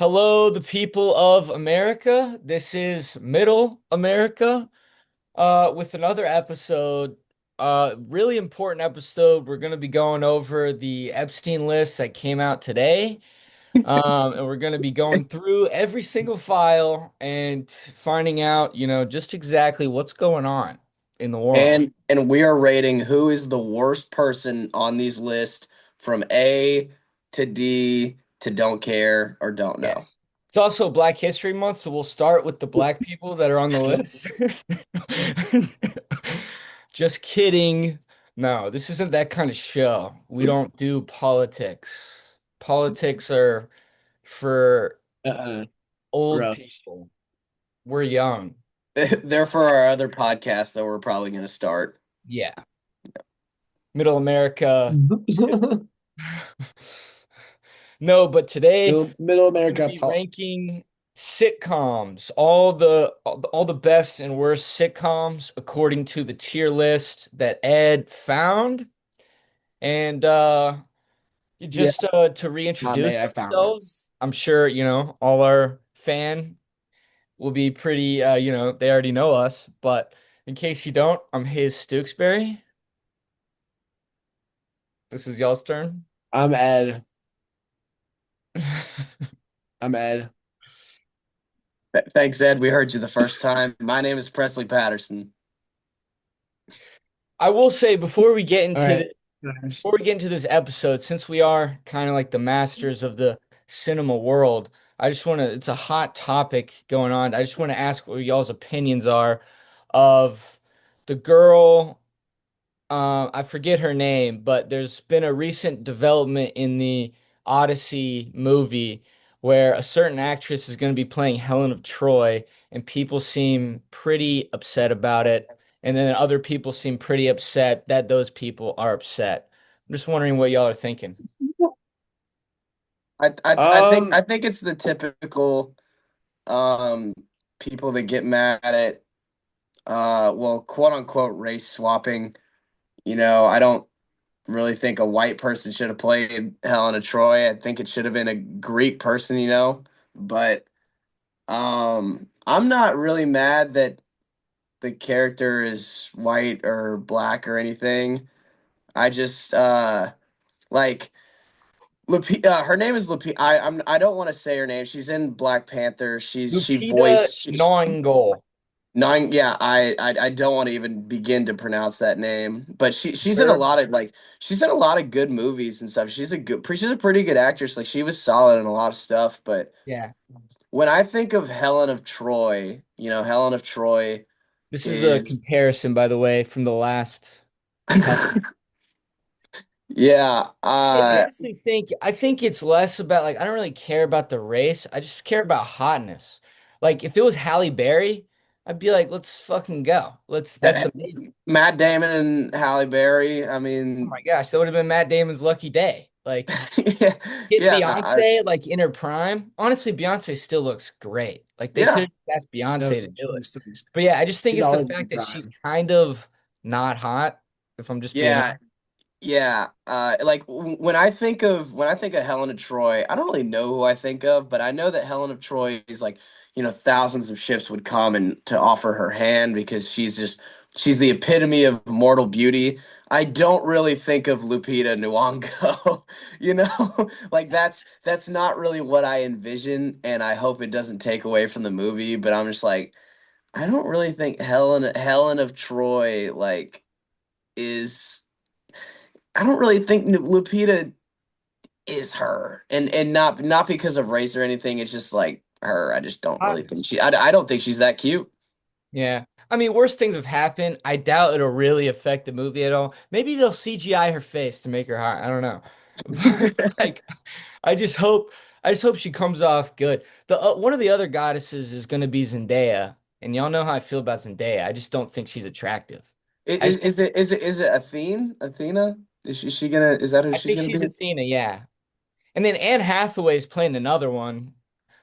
Hello, the people of America. This is Middle America, with another episode. Really important episode. We're going to be going over the Epstein list that came out today. And we're going to be going through every single file and finding out, just exactly what's going on in the world. And we are rating who is the worst person on these lists from A to D to don't care or don't know. Yes. It's also Black History Month, so we'll start with the black people that are on the list. Just kidding. No, this isn't that kind of show. We don't do politics. Politics are for Uh-uh, old bro. people. We're young. Therefore, our other podcast that we're probably going to start. Yeah. Middle America. No, but today Middle we're gonna America. be ranking sitcoms, all the best and worst sitcoms according to the tier list that Ed found. And Yeah, just to not reintroduce me. I found it. ourselves, I'm sure, all our will be pretty they already know us, but in case you don't, I'm Hayes Stooksbury. This is y'all's turn. I'm Ed. I'm Ed. Thanks, Ed. We heard you the first time. My name is Presley Patterson. I will say All right. Nice. before we get into this episode, since we are kind of like the masters of the cinema world, it's a hot topic going on. I just want to ask what y'all's opinions are of the girl. I forget her name, but there's been a recent development in the Odyssey movie where a certain actress is going to be playing Helen of Troy, and people seem pretty upset about it. And then other people seem pretty upset that those people are upset. I'm just wondering what y'all are thinking. Um, I think it's the typical um people that get mad at well, quote unquote race swapping. I don't really think a white person should have played Helena Troy. I think it should have been a Greek person. But I'm not really mad that the character is white or black or anything. I just like her name is Lupita. I don't want to say her name. She's in Black Panther. She Lupita voiced Nyong'o. nine. Yeah, I don't want to even begin to pronounce that name. But she's in a Sure. lot of she's in a lot of good movies and stuff. She's a pretty good actress. Like she was solid in a lot of stuff. But Yeah. when I think of Helen of Troy, Helen of Troy This is a is comparison, by the way, from the last Helen. yeah, I think it's less about like I don't really care about the race. I just care about hotness. Like if it was Halle Berry, I'd be like, let's fucking go. That's amazing. Matt Damon and Halle Berry. I Oh mean, my gosh, that would have been Matt Damon's lucky day. Like yeah, get yeah, I, Beyonce like in her prime. Honestly, Beyonce still looks great. Like they could yeah, have asked no, Beyonce to do it. she's But yeah, I just think she's it's the always in fact that she's prime. kind of not hot, if I'm just being yeah, honest. yeah. When I think of Helen of Troy, I don't really know who I think of, but I know that Helen of Troy is like, thousands of ships would come and to offer her hand because she's the epitome of mortal beauty. I don't really think of Lupita Nyong'o, like that's not really what I envision, and I hope it doesn't take away from the movie, but I'm just like, I don't really think Helen of Troy is I don't really think Lupita is her, and not because of race or anything. It's just like her. I just don't really think Hotness. I don't think she's that cute. Yeah. I mean, worse things have happened. I doubt it'll really affect the movie at all. Maybe they'll CGI her face to make her hot. I don't know. But like, I just hope, I just hope she comes off good. The one of the other goddesses is going to be Zendaya, and y'all know how I feel about Zendaya. I just don't think she's attractive. I just think, Is it Athena? Is that who I she's think gonna she's be? Athena, yeah. And then Anne Hathaway's playing another one.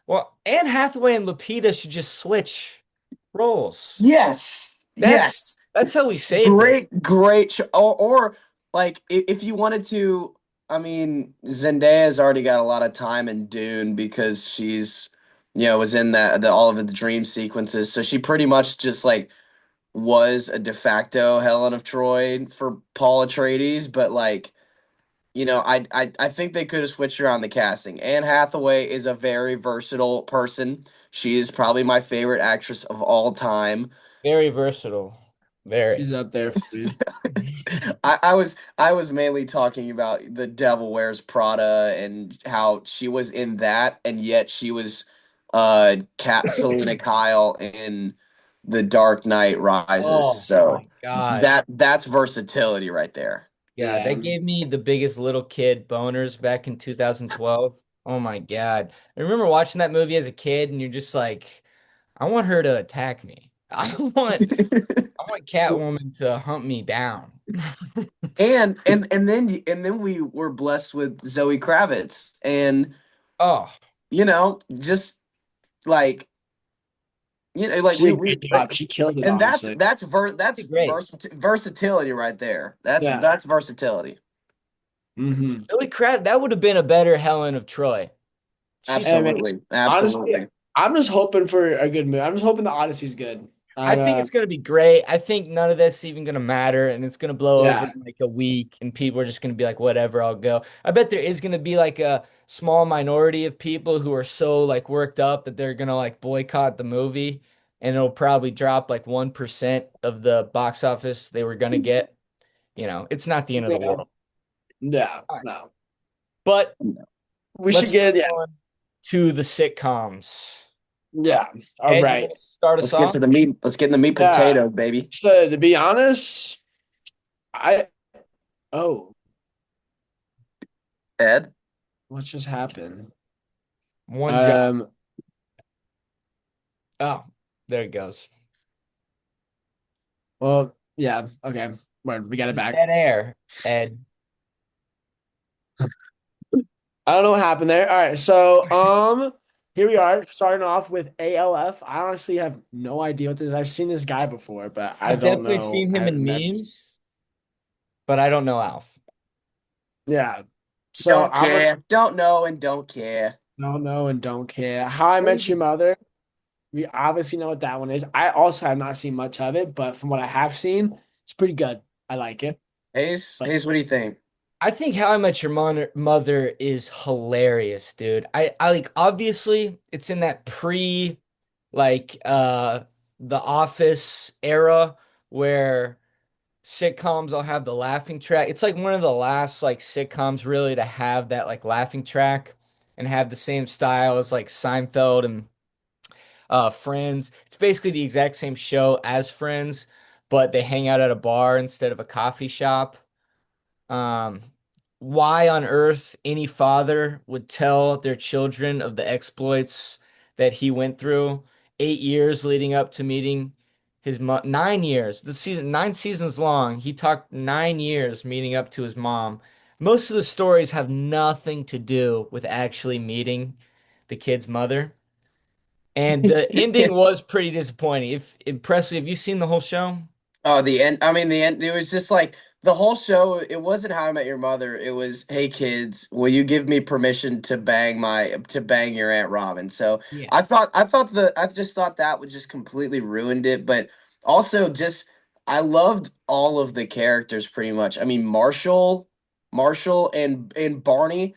Well, Anne Hathaway and Lupita should just switch roles. Yes, That's yes. that's how we save this. Great, great. Or like if you wanted to. I mean, Zendaya's already got a lot of time in Dune because she's, was in the all of the dream sequences. So she pretty much just like was a de facto Helen of Troy for Paul Atreides, but like, I think they could have switched around the casting. Anne Hathaway is a very versatile person. She is probably my favorite actress of all time. Very versatile. Very. He's up there for me. I was mainly talking about The Devil Wears Prada and how she was in that, and yet she was Cat Selena Kyle in The Dark Knight Rises. Oh So my God. that's versatility right there. Yeah, Yeah. that gave me the biggest little kid boners back in 2012. Oh my God. I remember watching that movie as a kid and you're just like, I want her to attack me. I want Catwoman to hunt me down. And then we were blessed with Zoe Kravitz, and Oh, just like like She we did a we great job. She killed it, and that's honestly. that's ver that's great. versatility right there. That's Yeah. that's versatility. Hmm. Billy Crab, that would have been a better Helen of Troy. She's And man, Absolutely, honestly, absolutely. I'm just hoping for a good movie. I'm just hoping the Odyssey's good. I I'm think it's gonna be great. I think none of that's even gonna matter, and it's gonna blow over yeah. in like a week, and people are just gonna be like, whatever, I'll go. I bet there is gonna be like a small minority of people who are so like worked up that they're gonna like boycott the movie, and it'll probably drop like 1% of the box office they were gonna get. It's not the end of the Yeah. world. Yeah. All right. No. But We should let's move get yeah. on to the sitcoms. Yeah. All Ed, you right. want to start us Let's get off? to the meat. Let's get in the meat Yeah. potato, baby. So to be honest, I oh, Ed. what just happened? One job. Um, Oh, there it goes. well, yeah, okay. Word, we got it Just back. dead air, Ed. I don't know what happened there. All right, so here we are, starting off with ALF. I honestly have no idea what this is. I've seen this guy before, but I I've don't definitely know. seen him I've in never. memes, but I don't know Alf. Yeah. So Don't I'm gonna care. Don't know and don't care. don't know and don't care. How I Met Your Mother. We obviously know what that one is. I also have not seen much of it, but from what I have seen, it's pretty good. I like it. Hayes, But Hayes, what do you think? I think How I Met Your Mother is hilarious, dude. I like obviously it's in that pre like The Office era where sitcoms will have the laughing track. It's like one of the last like sitcoms really to have that like laughing track and have the same style as like Seinfeld and Friends. It's basically the exact same show as Friends, but they hang out at a bar instead of a coffee shop. Um, why on earth any father would tell their children of the exploits that he went through 8 years leading up to meeting his mom, 9 years, the season, 9 seasons long. He talked 9 years meeting up to his mom. Most of the stories have nothing to do with actually meeting the kid's mother. And the ending was pretty disappointing. If Presley, have you seen the whole show? Oh, the end. I mean, the end. It was just like the whole show. It wasn't How I Met Your Mother. It was, hey kids, will you give me permission to bang your Aunt Robin? So Yeah. I just thought that would just completely ruined it. But also, just I loved all of the characters pretty much. I mean, Marshall, and Barney.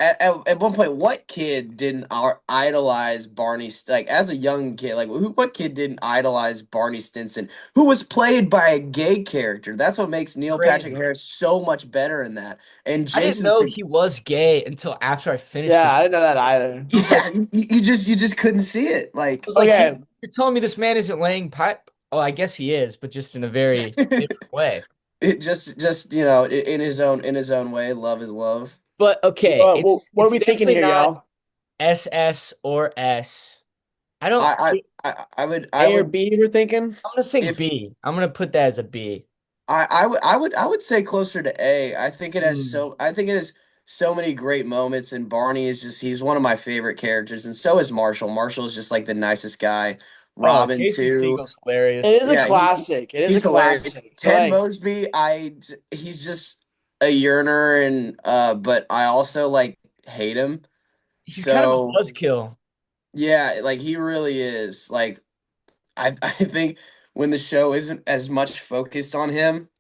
At one point, what kid didn't idolize Barney? Like as a young kid, like what kid didn't idolize Barney Stinson, who was played by a gay character? That's what makes Neil Patrick Crazy. Harris so much better in that. And I didn't Jason, know he was gay until after I finished yeah, this. I didn't know that either. I was like, yeah, you just couldn't see it. I Like was like, Okay, you're telling me this man isn't laying pipe? Oh, I guess he is, but just in a very it different way. just in his own way, love is love. But okay, well, it's what are it's we thinking definitely here, not y'all? SS or S. I don't. I A or would B, we're thinking? I'm gonna think if B. I'm gonna put that as a B. I would say closer to A. Hmm. I think it has so many great moments, and Barney is just he's one of my favorite characters, and so is Marshall. Marshall is just like the nicest guy. Oh, Robin Casey too. Siegel's It hilarious. is a Yeah, classic. It is a he's hilarious. classic. But Ted like, Mosby, he's just a yearner and but I also like hate him. He's kind of a So buzzkill. yeah, like he really is. Like I think when the show isn't as much focused on him,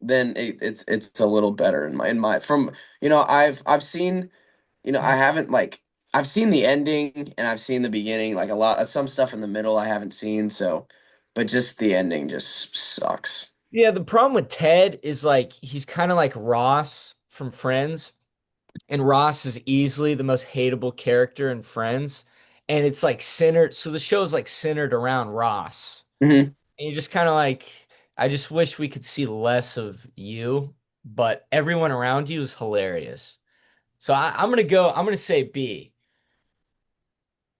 then it's a little better in my from I've seen I haven't like I've seen the ending and I've seen the beginning, like a lot of some stuff in the middle I haven't seen, so but just the ending just sucks. Yeah, the problem with Ted is like he's kind of like Ross from Friends, and Ross is easily the most hateable character in Friends, and it's like centered. So the show's like centered around Ross, Hmm. and you're just kind of like, I just wish we could see less of you, but everyone around you is hilarious. So I'm gonna say B.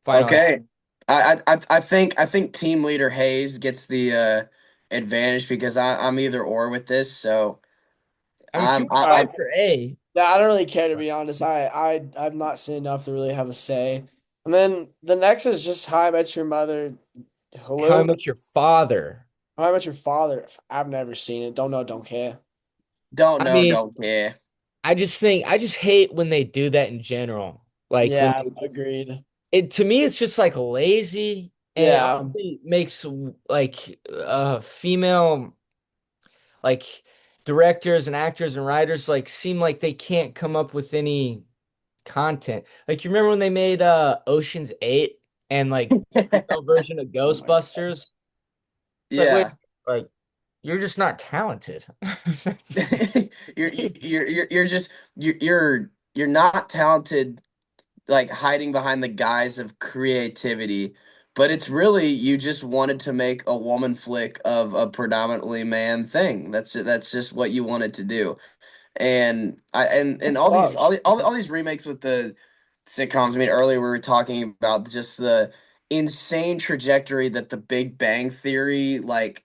Final answer. Okay. I think team leader Hayes gets the advantage because I'm either or with this, so I mean, if you I'm tried for A, Yeah, I don't really care to be honest. I've not seen enough to really have a say. And then the next is just How I Met Your Mother. How I Hello, Met Your Father. How I Met Your Father. I've never seen it. Don't know. Don't care. don't I know, mean, don't care. I just hate when they do that in general. Like when Yeah, they just, agreed. it to me, it's just like lazy, and it Yeah. honestly makes like female like directors and actors and writers like seem like they can't come up with any content. Like you remember when they made Ocean's 8 and like the female version of Oh my God. Ghostbusters? It's like wait, Yeah. like you're just not talented. You're just you're not talented, like hiding behind the guise of creativity, but it's really you just wanted to make a woman flick of a predominantly man thing. That's just what you wanted to do. And all these Fuck. all these remakes with the sitcoms. I mean, earlier we were talking about just the insane trajectory that the Big Bang Theory like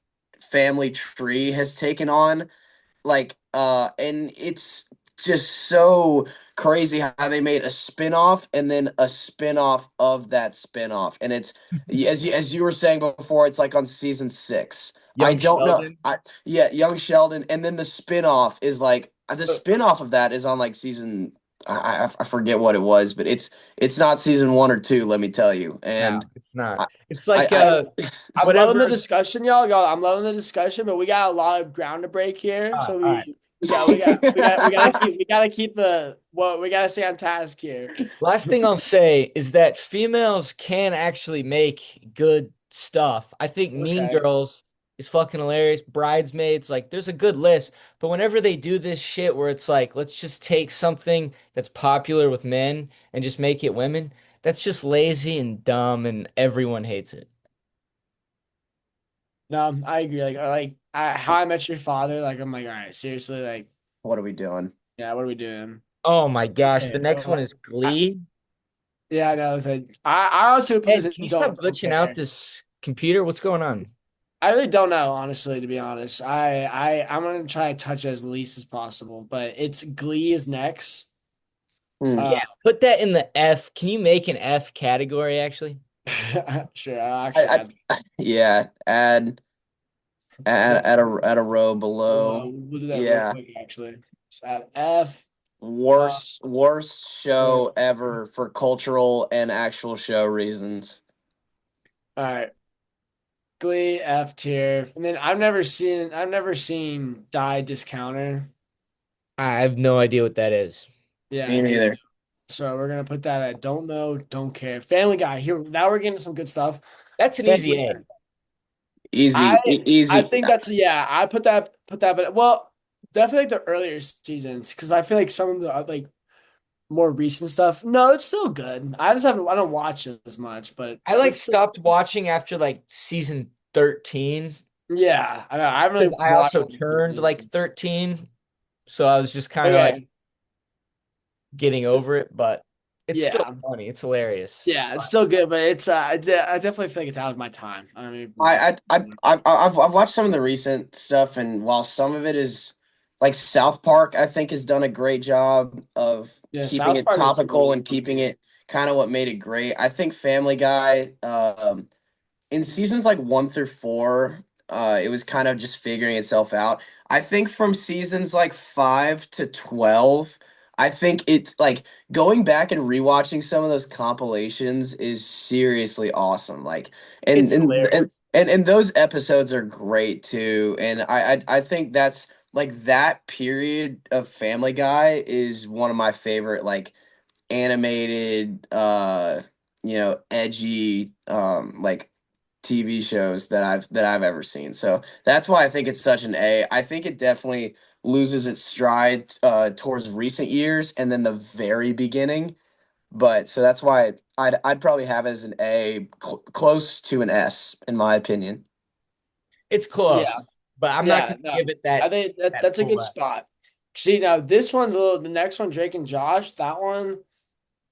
family tree has taken on, like and it's just so crazy how they made a spin-off and then a spin-off of that spin-off, and it's as you were saying before, it's like on season 6. I Young don't know. Sheldon. Yeah, Young Sheldon, and then the spin-off is like the spin-off of that is on like season, I forget what it was, but it's not season 1 or 2, let me tell you. And No, it's not. I It's like I I'm loving the whatever. discussion, y'all. Y'all, I'm loving the discussion, but we got a lot of ground to break here. So All right. we gotta keep the what we gotta stay on task here. Last thing I'll say is that females can actually make good stuff. I think Mean Okay. Girls is fucking hilarious. Bridesmaids, like there's a good list. But whenever they do this shit where it's like, let's just take something that's popular with men and just make it women, that's just lazy and dumb and everyone hates it. No, I agree. How I Met Your Father. Like I'm like, all right, seriously, like, what are we doing? yeah, what are we doing? Oh my gosh, the Okay. next one is Glee. Yeah, I know. It's like, I also put this Ed, in can you stop don't glitching out care. this computer? What's going on? I really don't know, honestly, to be honest. I'm gonna try to touch it as least as possible, but it's Glee is next. Hmm. Yeah, Uh, put that in the F. Can you make an F category actually? sure. I'll actually add Yeah, add a row below. we'll do that real Yeah, quick, actually. So add F. Uh, worst all show ever for cultural and actual show reasons. right. Glee F tier, and then I've never seen Die Discounter. I have no idea what that is. Yeah, Me neither. neither. So we're gonna put that at don't know, don't care. Family Guy. Here now we're getting some good stuff. That's an easy Family A. Guy. I I Easy. think that's yeah. I put that, but well, definitely like the earlier seasons because I feel like some of the like more recent stuff. No, it's still good. I don't watch it as much, but I like it's still stopped watching after like season 13 yeah. I know. I haven't because really I watched also all the turned like seasons. 13. So I was just kind of like Okay. getting It's, over it, but it's still yeah. funny. It's hilarious. It's Yeah, it's fun. still good, but I definitely feel like it's out of my time. I don't even watch. I've watched some of the recent stuff, and while some of it is like South Park, I think has done a great job of Yeah, keeping South it Park is topical really and keeping funny. it kind of what made it great. I think Family Guy, in seasons like 1 through 4, it was kind of just figuring itself out. I think from seasons like 5 to 12, I think it's like going back and rewatching some of those compilations is seriously awesome. Like and It's and hilarious. and and those episodes are great too. And I think that's like that period of Family Guy is one of my favorite like animated edgy like TV shows that I've ever seen. So that's why I think it's such an A. I think it definitely loses its stride towards recent years and then the very beginning. But so that's why I'd probably have it as an A, close to an S in my opinion. It's Yeah, close, but I'm not yeah, going to no, give it I that think that that's a full good F. spot. See, now this one's a little. The next one, Drake and Josh, that one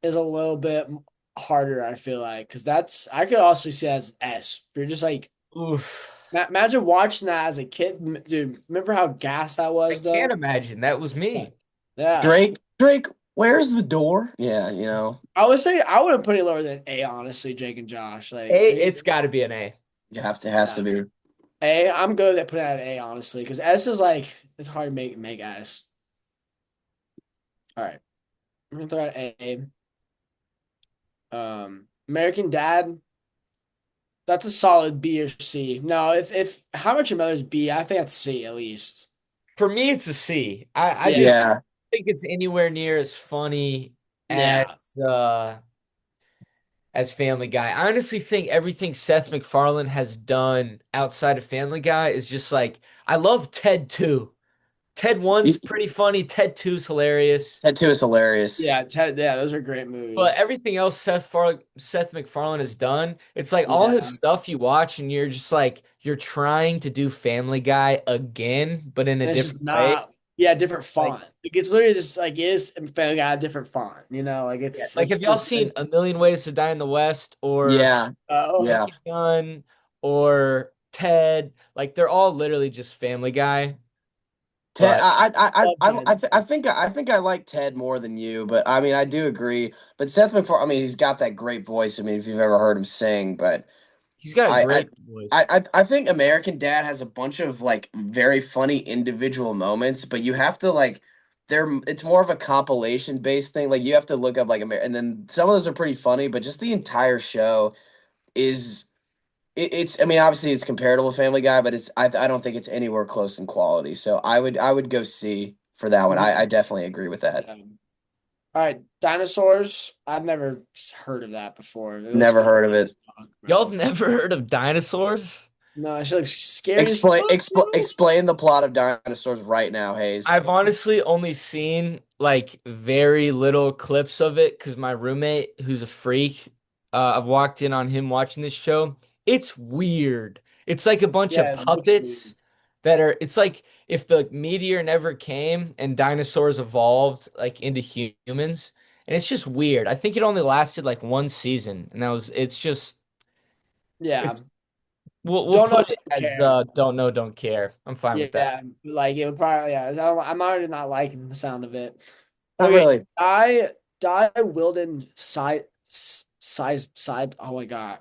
is a little bit harder. I feel like because that's I could also see that as S. If you're just like Oof. imagine watching that as a kid, dude. Remember how gas that I was can't though? imagine. That was Yeah, me. yeah. Drake, where's the door? Yeah, you know, I would say I wouldn't put it lower than A. Honestly, Jake and Josh, like A, it's got to be an A. you have to has yeah. to be. A. I'm good at putting it at A honestly because S is like it's hard to make S. All right, I'm gonna throw out A. American Dad. That's a solid B or C. No, if How Much Your Mother's B, I think that's C at least. For me, it's a C. I Yeah, just Yeah. think it's anywhere near as funny as yeah. uh as Family Guy. I honestly think everything Seth MacFarlane has done outside of Family Guy is just like I love Ted 2. Ted 1's pretty funny, Ted 2's hilarious. Tattoo is hilarious. Yeah, Ted, yeah, those are great But movies. everything else Seth MacFarlane has done, it's like all his Yeah. stuff you watch and you're just like you're trying to do Family Guy again, but in a And it's just different way. not, yeah, different Like font. Like it's literally just like it is Family Guy, a different font, like yeah, it's like have y'all seen A Million Ways to Die in the West or Yeah. Yeah. Naked Gun or Ted? Like they're all literally just Family Guy, Ted, but love Ted. I think I like Ted more than you, but I mean I do agree. But Seth MacFarlane, I mean he's got that great voice. I mean if you've ever heard him sing, but he's got a I great voice. I think American Dad has a bunch of like very funny individual moments, but you have to like it's more of a compilation based thing. Like you have to look up like and then some of those are pretty funny, but just the entire show is it's I mean obviously it's comparable to Family Guy, but I don't think it's anywhere close in quality. So I would go C for that one. I Mhm. definitely agree with that. Yeah. All right, dinosaurs. I've never heard of that before. It looks Never creepy heard of it. as fuck, Y'all have bro. never heard of dinosaurs? No, it looks scary as fuck, bro. Explain the plot of Dinosaurs right now, Hayes. I've honestly only seen like very little clips of it because my roommate, who's a freak, I've walked in on him watching this show. It's weird. It's like a bunch of Yeah, it looks puppets weird. it's like if the meteor never came and dinosaurs evolved like into humans. And it's just weird. I think it only lasted like one season. And it's just, Yeah, it's, we'll don't know, put it don't as, care. don't know, don't care. I'm fine with that. Yeah, like it would probably. Yeah, I'm already not liking the sound of it. Not Okay, really. die Wilden side. Oh my god.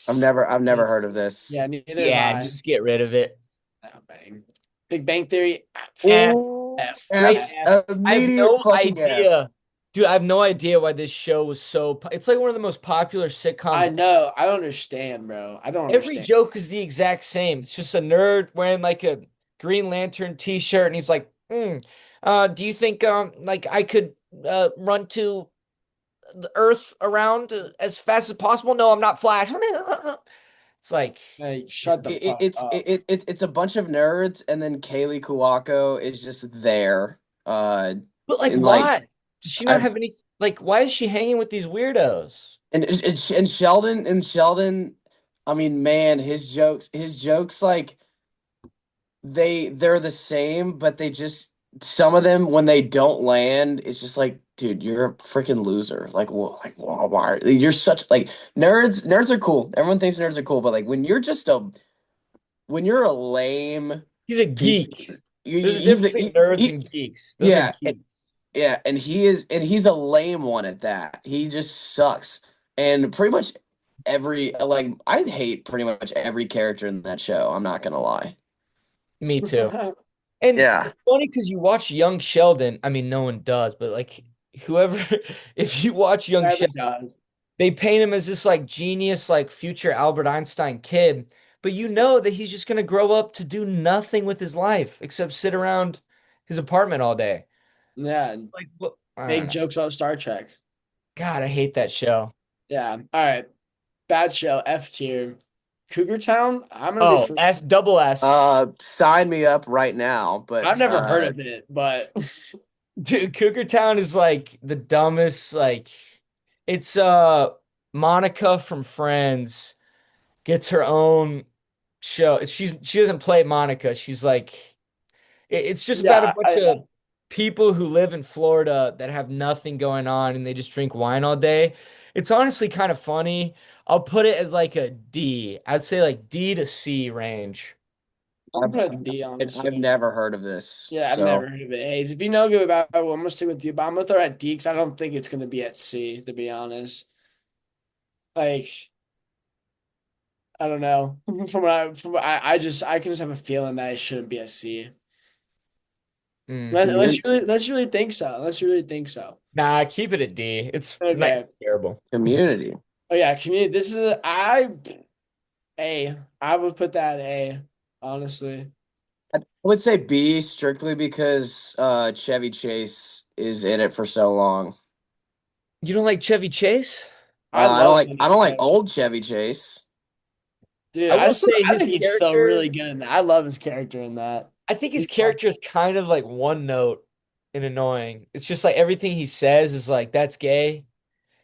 I've never heard of this. Yeah, neither have Yeah, I. just get rid of it. Oh, bang. Big Bang Theory. Eh, Ooh, straight F, F. F. I have immediate no fucking F. idea. Dude, I have no idea why this show was it's like one of the most popular I sitcoms. know. I don't understand, bro. I don't Every understand. joke is the exact same. It's just a nerd wearing like a Green Lantern t-shirt and he's like, do you think like I could run to the Earth around as fast as possible? No, I'm not Flash. It's like Hey, shut the fuck up. It's a bunch of nerds, and then Kaylee Kuwako is just there. but like And like why? Does she not I have any like why is she hanging with these weirdos? and Sheldon, I mean, man, his jokes like they're the same, but they just some of them when they don't land, it's just like, dude, you're a freaking loser. Like, why you're such like nerds are cool. Everyone thinks nerds are cool, but like when you're a lame He's a piece, geek. There's a he's difference the between nerds and geeks. Those are yeah, geeks. yeah, and he's a lame one at that. He just sucks. And pretty much every like I hate pretty much every character in that show. I'm not gonna lie. Me too. And Yeah. it's funny because you watch Young Sheldon. I mean, no one does, but like whoever, if you watch Young Whoever Sheldon, does. they paint him as this like genius, like future Albert Einstein kid. But you know that he's just gonna grow up to do nothing with his life except sit around his apartment all day. Yeah, and Like, what? I don't make know. jokes about Star Trek. God, I hate that show. Yeah. All right. Bad show, F tier. Cougar Town, I'm gonna be Oh, for S double S. Sign me up right now, but I've never heard of it, but Dude, Cougar Town is like the dumbest, like it's Monica from Friends gets her own show. She doesn't play Monica. She's like it's just about a yeah, bunch of people who live in Florida that have nothing going on and they just drink wine all day. It's honestly kind of funny. I'll put it as like a D. I'd say like D to C range. I'm I've, gonna put a D, I've honestly. never heard of this. Yeah, I've never So heard of it. A's. If you know good about it, well, I'm gonna stick with you, but I'm gonna throw it at D because I don't think it's gonna be at C, to be honest. Like, I don't know. I can just have a feeling that it shouldn't be a C. Unless community, you really, unless you really think so. Unless you really think so. Nah, keep it at D. It's not Okay. it's terrible. community. Oh yeah, community. This is A. I would put that at A, honestly. I would say B strictly because Chevy Chase is in it for so long. You don't like Chevy Chase? I love I Chevy don't like Chase. old Chevy Chase. Dude, I will say I his think he's still really character, good in that. I love his character in that. I think his He's fun. character is kind of like one note and annoying. It's just like everything he says is like, that's gay.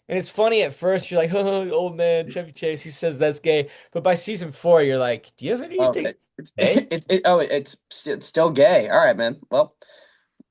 And it's funny at first, you're like, oh, old man, Chevy Chase, he says that's gay. But by season four, you're like, do you have Oh, anything to say? it's still gay. All right, man. Well,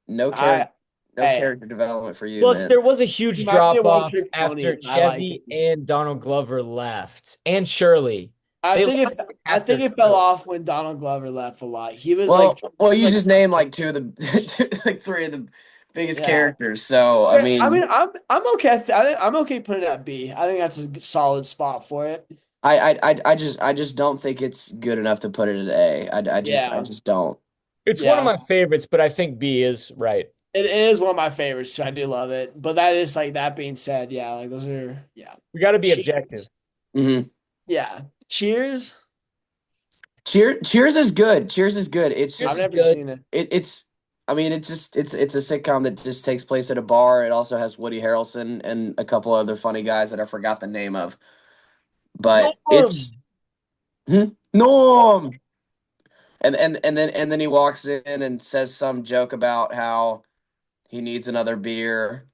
no character I no Hey, character development for you, Plus, man. there was a he huge might be a drop one off trick pony, after but I like Chevy him. and Donald Glover left, and Shirley. I They think left it I after think it fell Shirley. off when Donald Glover left a lot. He was like Well, he was you like just named like two of the like three of the biggest yeah. characters. So, I Okay, I mean, mean, I'm okay. I'm okay putting it at B. I think that's a solid spot for it. I just don't think it's good enough to put it at A. I Yeah, just don't. It's one of yeah. my favorites, but I think B is right. It is one of my favorites too. I do love it. But that is like that being said, yeah, like those are yeah. We got to be objective. Cheers. Hmm. Yeah. Cheers. Cheers is good. Cheers is good. Yours I've is never good. seen it. It's I mean it's a sitcom that just takes place at a bar. It also has Woody Harrelson and a couple other funny guys that I forgot the name of. But it's Norm. Norm. And then he walks in and says some joke about how he needs another beer.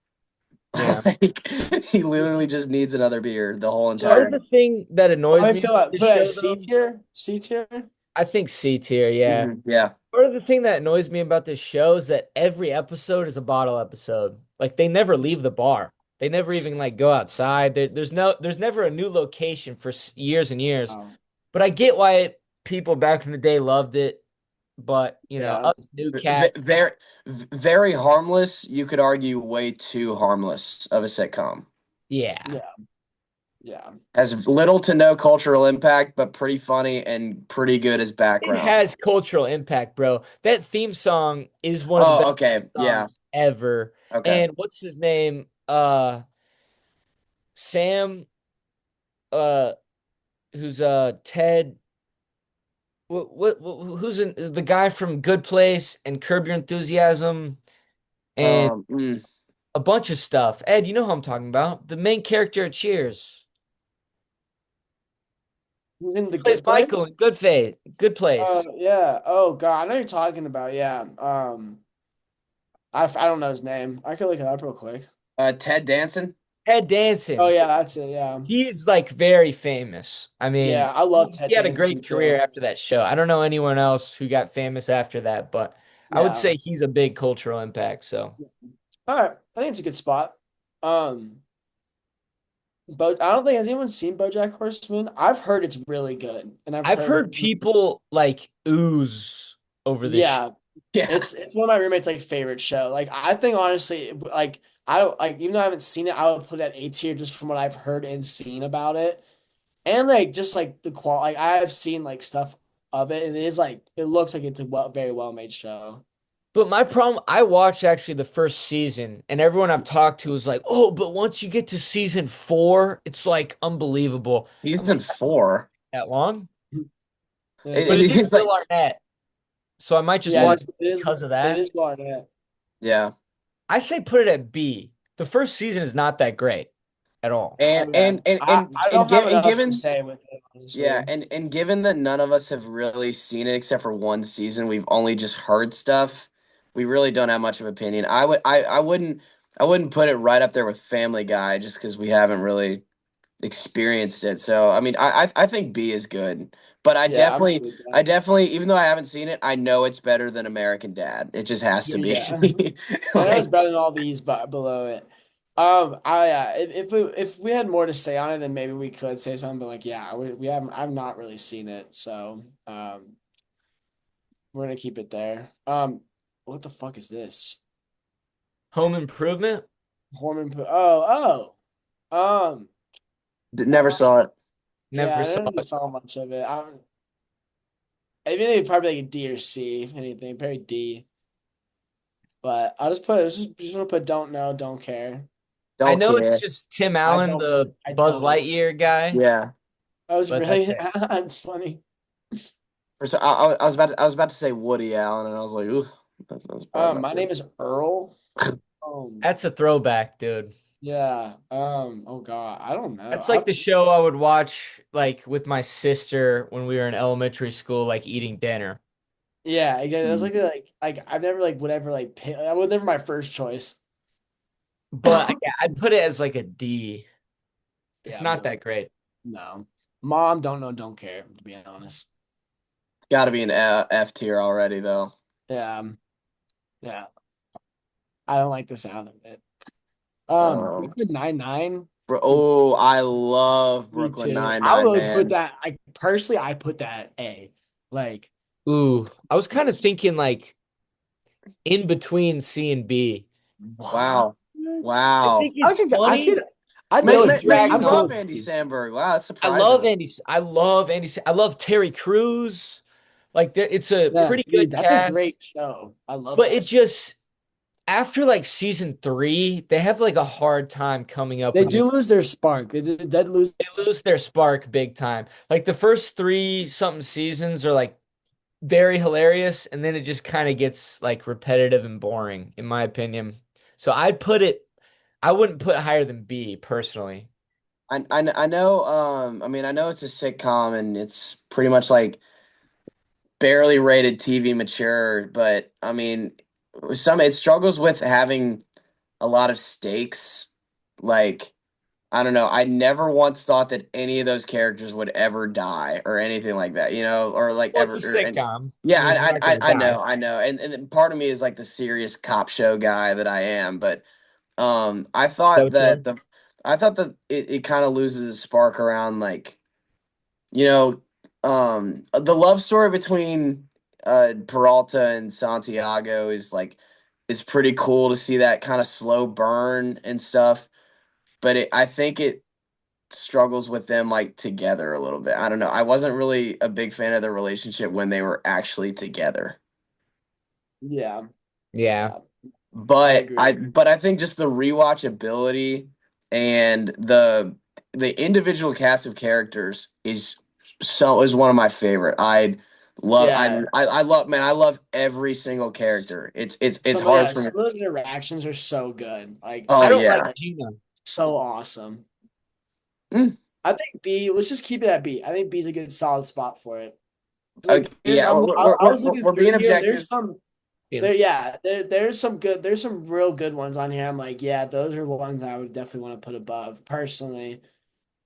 Yeah. Like he literally just needs another beer the whole Part entire of So the thing that annoys I me feel about like this put it at show, C though, tier. C tier. I think C tier, yeah. Yeah. Part of the thing that annoys me about this show is that every episode is a bottle episode. Like they never leave the bar. They never even like go outside. There's never a new location for years and years. Oh, But I get why people back in the day loved it. But yeah. us new cats, Very very harmless. You could argue way too harmless of a sitcom. yeah. Yeah. Yeah. Has little to no cultural impact, but pretty funny and pretty good as It background. has cultural impact, bro. That theme song is one of the Oh, best okay. Yeah. songs ever. Okay. And what's his name? Sam, uh, who's Ted. Who's the guy from Good Place and Curb Your Enthusiasm and Um, mm, a bunch of stuff. Ed, you know who I'm talking about. The main character at Cheers. He's in the Plays good Michael place. in Good Place. Yeah. Oh God, I know you're talking about. Yeah. I don't know his name. I could look it up real quick. Ted Danson. Ted Oh Danson. yeah, that's it. Yeah. He's like very famous. I Yeah, mean, I love Ted he had a Danson great career too. after that show. I don't know anyone else who got famous after that, but I would Yeah. say he's a big cultural impact. So All right. I think it's a good spot. Um, but I don't think has anyone seen BoJack Horseman? I've heard it's really good, and I've I've heard heard people like ooze over this show. yeah, Yeah. it's one of my roommates' like favorite show. Like I think honestly, I don't like even though I haven't seen it, I would put it at A tier just from what I've heard and seen about it. and like just like the qual like I've seen like stuff of it, and it is like it looks like it's a very well made show. But my problem, I watched actually the first season, and everyone I've talked to is like, "Oh, but once you get to season four, it's like unbelievable." I'm like, Season 4. that long? Yeah, But it is He's Will like, Arnett, so I might just yeah, mm, watch it because of it that. is Barnett. yeah. I say put it at B. The first season is not that great at all. And Okay, and and and I and, don't have give, and enough to given say with it yeah, honestly. and given that none of us have really seen it except for one season, we've only just heard stuff. We really don't have much of opinion. I wouldn't put it right up there with Family Guy just because we haven't really experienced it. So I mean, I think B is good, but I Yeah, I'm definitely good with I that. definitely even though I haven't seen it, I know it's better than American Dad. It just has to Yeah. Yeah, be. I know it's Like, better than all these, but below it. I if we had more to say on it, then maybe we could say something. But like, yeah, we haven't. I've not really seen it, so we're gonna keep it there. What the fuck is this? Home Improvement? Um, never uh, saw it. yeah, Never I saw didn't really it. saw much of it. I think probably like a D or C, if anything, probably D. But just gonna put don't know, don't care. I Don't know it's care. just Tim Allen, the I Buzz don't know. Lightyear guy, Yeah. I was but that's really it. that's funny. I was about to say Woody Allen, and I was like, ooh, that's probably not My good. name is Earl. Um, That's a throwback, dude. yeah. Oh God, I don't know. That's like the show I would watch like with my sister when we were in elementary school, like eating dinner. Yeah, exactly. It was Mm. like I've never like would ever like pick, that was never my first choice. But yeah, I'd put it as like a D. It's Yeah, not that great. no. Mom, don't know, don't care, to be honest. It's got to be an F tier already, though. Yeah, yeah. I don't like the sound of it. Um, Brooklyn Nine-Nine. oh, I love Me Brooklyn too. I Nine-Nine, would put man. that. I personally, I put that A. Like Ooh, I was kind of thinking like in between C and B. what? Wow, wow. I think it's I could. funny. I'd No, go it with B. Man, you drags I'd go love on. with Andy B. Samberg. Wow, that's I love surprising. Andy. I love Andy. I love Terry Crews. Like it's a Yeah, pretty good dude, that's a cast, great show. I love but it that show. just after like season three, they have like a hard time coming up They with new. do lose their spark. They did lose. They lose their spark big time. Like the first three something seasons are like very hilarious, and then it just kind of gets like repetitive and boring, in my opinion. So I'd put it. I wouldn't put it higher than B personally. I know. I mean, I know it's a sitcom, and it's pretty much like barely rated TV mature. But I mean, it struggles with having a lot of stakes. Like, I don't know. I never once thought that any of those characters would ever die or anything like that, or like Well, it's ever. a And sitcom. I yeah, mean, they're not I gonna I die. know, I know, and then part of me is like the serious cop show guy that I am, but I Is that thought what you that are? it kind of loses its spark around like you know the love story between Peralta and Santiago is like is pretty cool to see that kind of slow burn and stuff, but I think it struggles with them like together a little bit. I don't know. I wasn't really a big fan of their relationship when they were actually together. Yeah, Yeah. yeah. I But agree. I think just the rewatchability and the individual cast of characters is one of my favorite. Yeah, I love man, I love every single character. It's hard for me. some of those interactions are so good. Like Oh I don't like yeah. Gina. so awesome. Mm, I think B. Let's just keep it at B. I think B is a good solid spot for it. Like there's yeah, I was looking we're through being here. objective. There's some good. There's some real good ones on here. I'm like, yeah, those are ones I would definitely want to put above personally.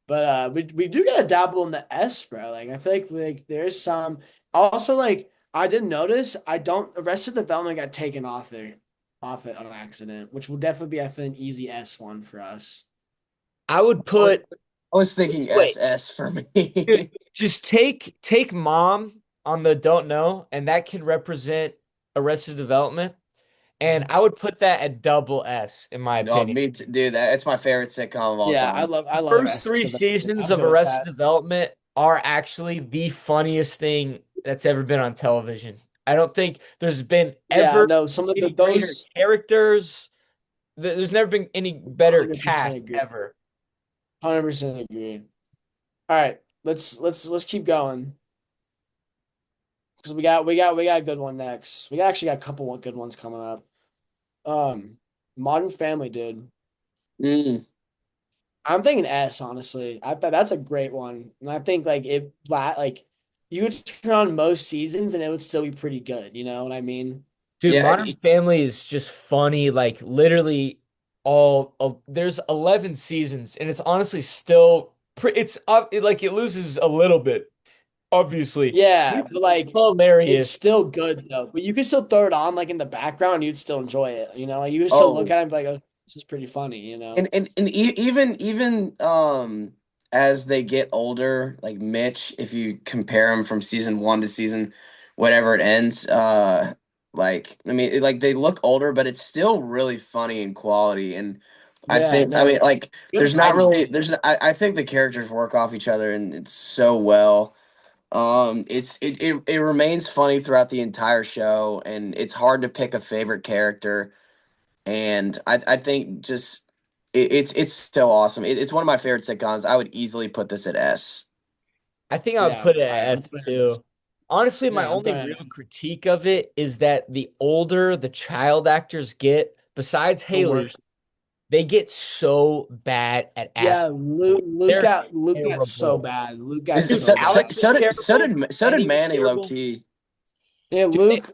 But we do gotta dabble in the S, bro. Like I feel like there's some. Also, like I didn't notice. I don't. Arrested Development got taken off it on accident, which will definitely be I think an easy S one for us. I would I was put I was thinking wait. SS for me. Just take mom on the don't know, and that can represent Arrested Development. and I would put that at double S in my Oh, opinion. dude. That's my favorite sitcom of all Yeah, time. I love First Arrested three Development. seasons I'm of good with Arrested that. Development are actually the funniest thing that's ever been on television. I don't think there's been Yeah, ever no, some of any greater those characters. There's never been any better 100% cast agree. ever. 100% agree. All right, let's keep going because we got a good one next. We actually got a couple of good ones coming up. Um, Modern Family, dude. Mm. I'm thinking S, honestly. I thought that's a great one, and I think like you would turn on most seasons and it would still be pretty good. You know what I mean? Dude, Yeah, Modern Family is just funny. Like literally there's 11 seasons and it's honestly still like it loses a little bit, obviously. Yeah, but like it's Hilarious. still good though. But you could still throw it on like in the background, and you'd still enjoy it. You know, like you could still look oh, at it and be like, "Oh, this is pretty funny." You know? even as they get older, like Mitch, if you compare him from season one to season whatever it ends, like I mean, like they look older, but it's still really funny in quality. And Yeah, I no, mean, like good writing too. I think the characters work off each other and it's so well. It remains funny throughout the entire show, and it's hard to pick a favorite character. And I think just it's so awesome. It's one of my favorite sitcoms. I would easily put this at S. I think I would Yeah, put it all right, at I'm S putting it. too. Honestly, my Yeah, I'm only throwing real it. critique of it is that the older the child actors get, besides The Haley, worst. they get so bad at acting. Yeah, They're Luke got so terrible. bad. Luke got Is- so So, so, bad. Alex was so did so terrible. did so did Kenny was Manny low terrible. key. Yeah, Dude,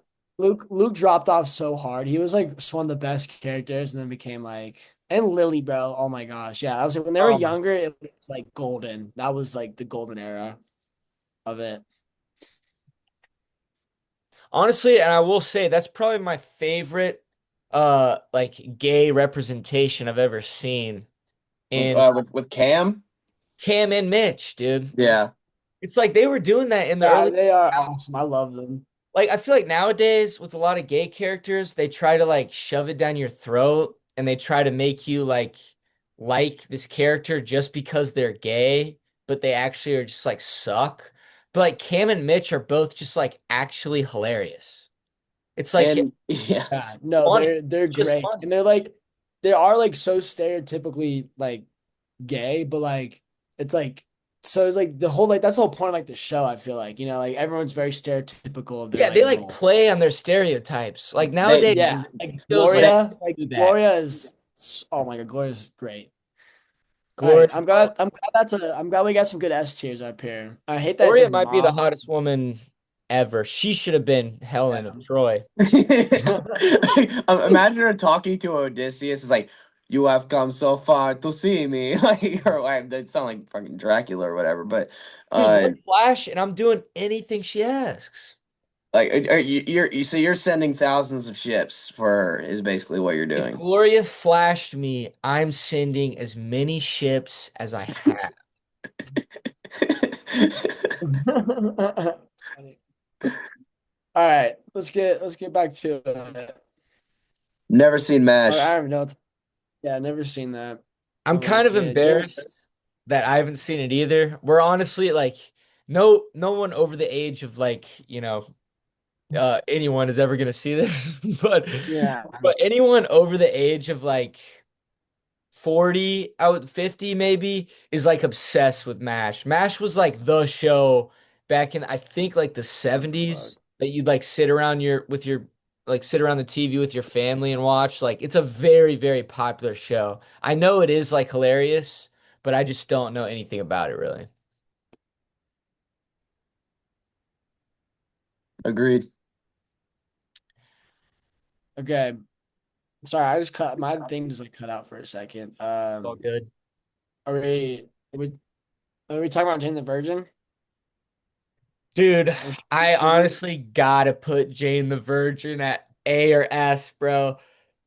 Luke dropped off so hard. He was like one of the best characters, and then became like and Lily, bro. Oh my gosh, yeah. I was like when they were um, younger, it was like golden. That was like the golden era of it. honestly, and I will say that's probably my favorite like gay representation I've ever seen in With Cam. Cam and Mitch, dude. Yeah. It's like they were doing that in the Yeah, early they are 2000s. awesome. I love them. Like I feel like nowadays with a lot of gay characters, they try to like shove it down your throat and they try to make you like this character just because they're gay, but they actually are just like suck. But like Cam and Mitch are both just like actually hilarious. It's like And yeah. Yeah, no, funny. they're It's just great, funny. and they're like they are like so stereotypically like gay, but like it's like so it's like the whole like that's the whole point of like the show. I feel like like everyone's very stereotypical of their Yeah, like they like role. play on their stereotypes. Like They nowadays, Yeah, like shows like do that. Gloria is oh my God, Gloria's great. All right, Gloria, I'm glad we got some good S tiers up here. I hate that it Gloria says might be the mom. hottest woman ever. She should have been Helen of Troy. Imagine her talking to Odysseus. It's like, you have come so far to see me. Like, or like, that sound like fucking Dracula or whatever. But, Dude, uh, one flash and I'm doing anything she asks. like, so you're sending thousands of ships for her is basically what you're If doing. Gloria flashed me, I'm sending as many ships as I have. Funny. All right, let's get back to it. Never seen I MASH. don't know. Yeah, never seen that. I'm kind of Yeah, Jamie. embarrassed that I haven't seen it either. We're honestly like no one over the age of anyone is ever gonna see this, Yeah, but anyone over the age of like 40 out 50 maybe is like obsessed with MASH. MASH was like the show back in I think like the what the fuck? 70s that you'd like sit around sit around the TV with your family and watch. Like it's a very, very popular show. I know it is like hilarious, but I just don't know anything about it really. Agreed. Okay, sorry, I just cut my thing just like cut out for a second. It's all good. Are we are we are we talking about Jane the Virgin? Dude, Or I movie? honestly gotta put Jane the Virgin at A or S, bro.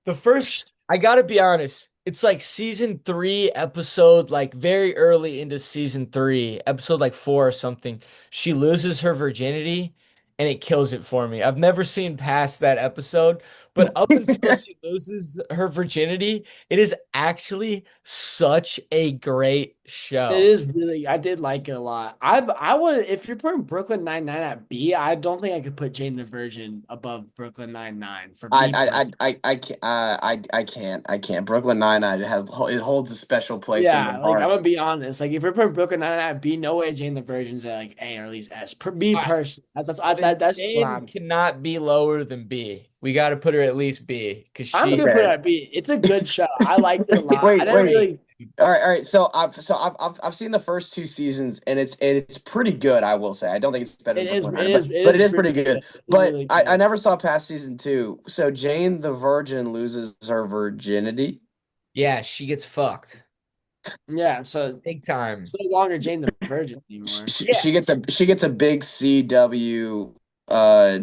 The first, I gotta be honest, it's like season three episode, like very early into season three, episode like four or something. She loses her virginity and it kills it for me. I've never seen past that episode, But up until she loses her virginity, it is actually such a great It show. is really, I did like it a lot. I would, if you're putting Brooklyn Nine-Nine at B, I don't think I could put Jane the Virgin above Brooklyn Nine-Nine for me personally. I can't. Brooklyn Nine-Nine it holds a special place in my Yeah, like I'm heart. gonna be honest. Like if you're putting Brooklyn Nine-Nine at B, no way Jane the Virgin's at like A or at least S. Per me All right, personally, but that's just what Jane I'm. cannot be lower than B. We got to put her at least B because I'm she. gonna put it Okay. at B. It's a good show. I liked it a lot. I didn't Wait. really. All right. So I've seen the first two seasons, and it's pretty good. I will say. I don't think it's better It than is. Brooklyn It Nine, is. It but is it is pretty pretty good. good. It's But really I good. never saw past season two. So Jane the Virgin loses her virginity. Yeah, she gets fucked Yeah. So big time. it's no longer Jane the Virgin anymore. Yeah, She gets a big CW uh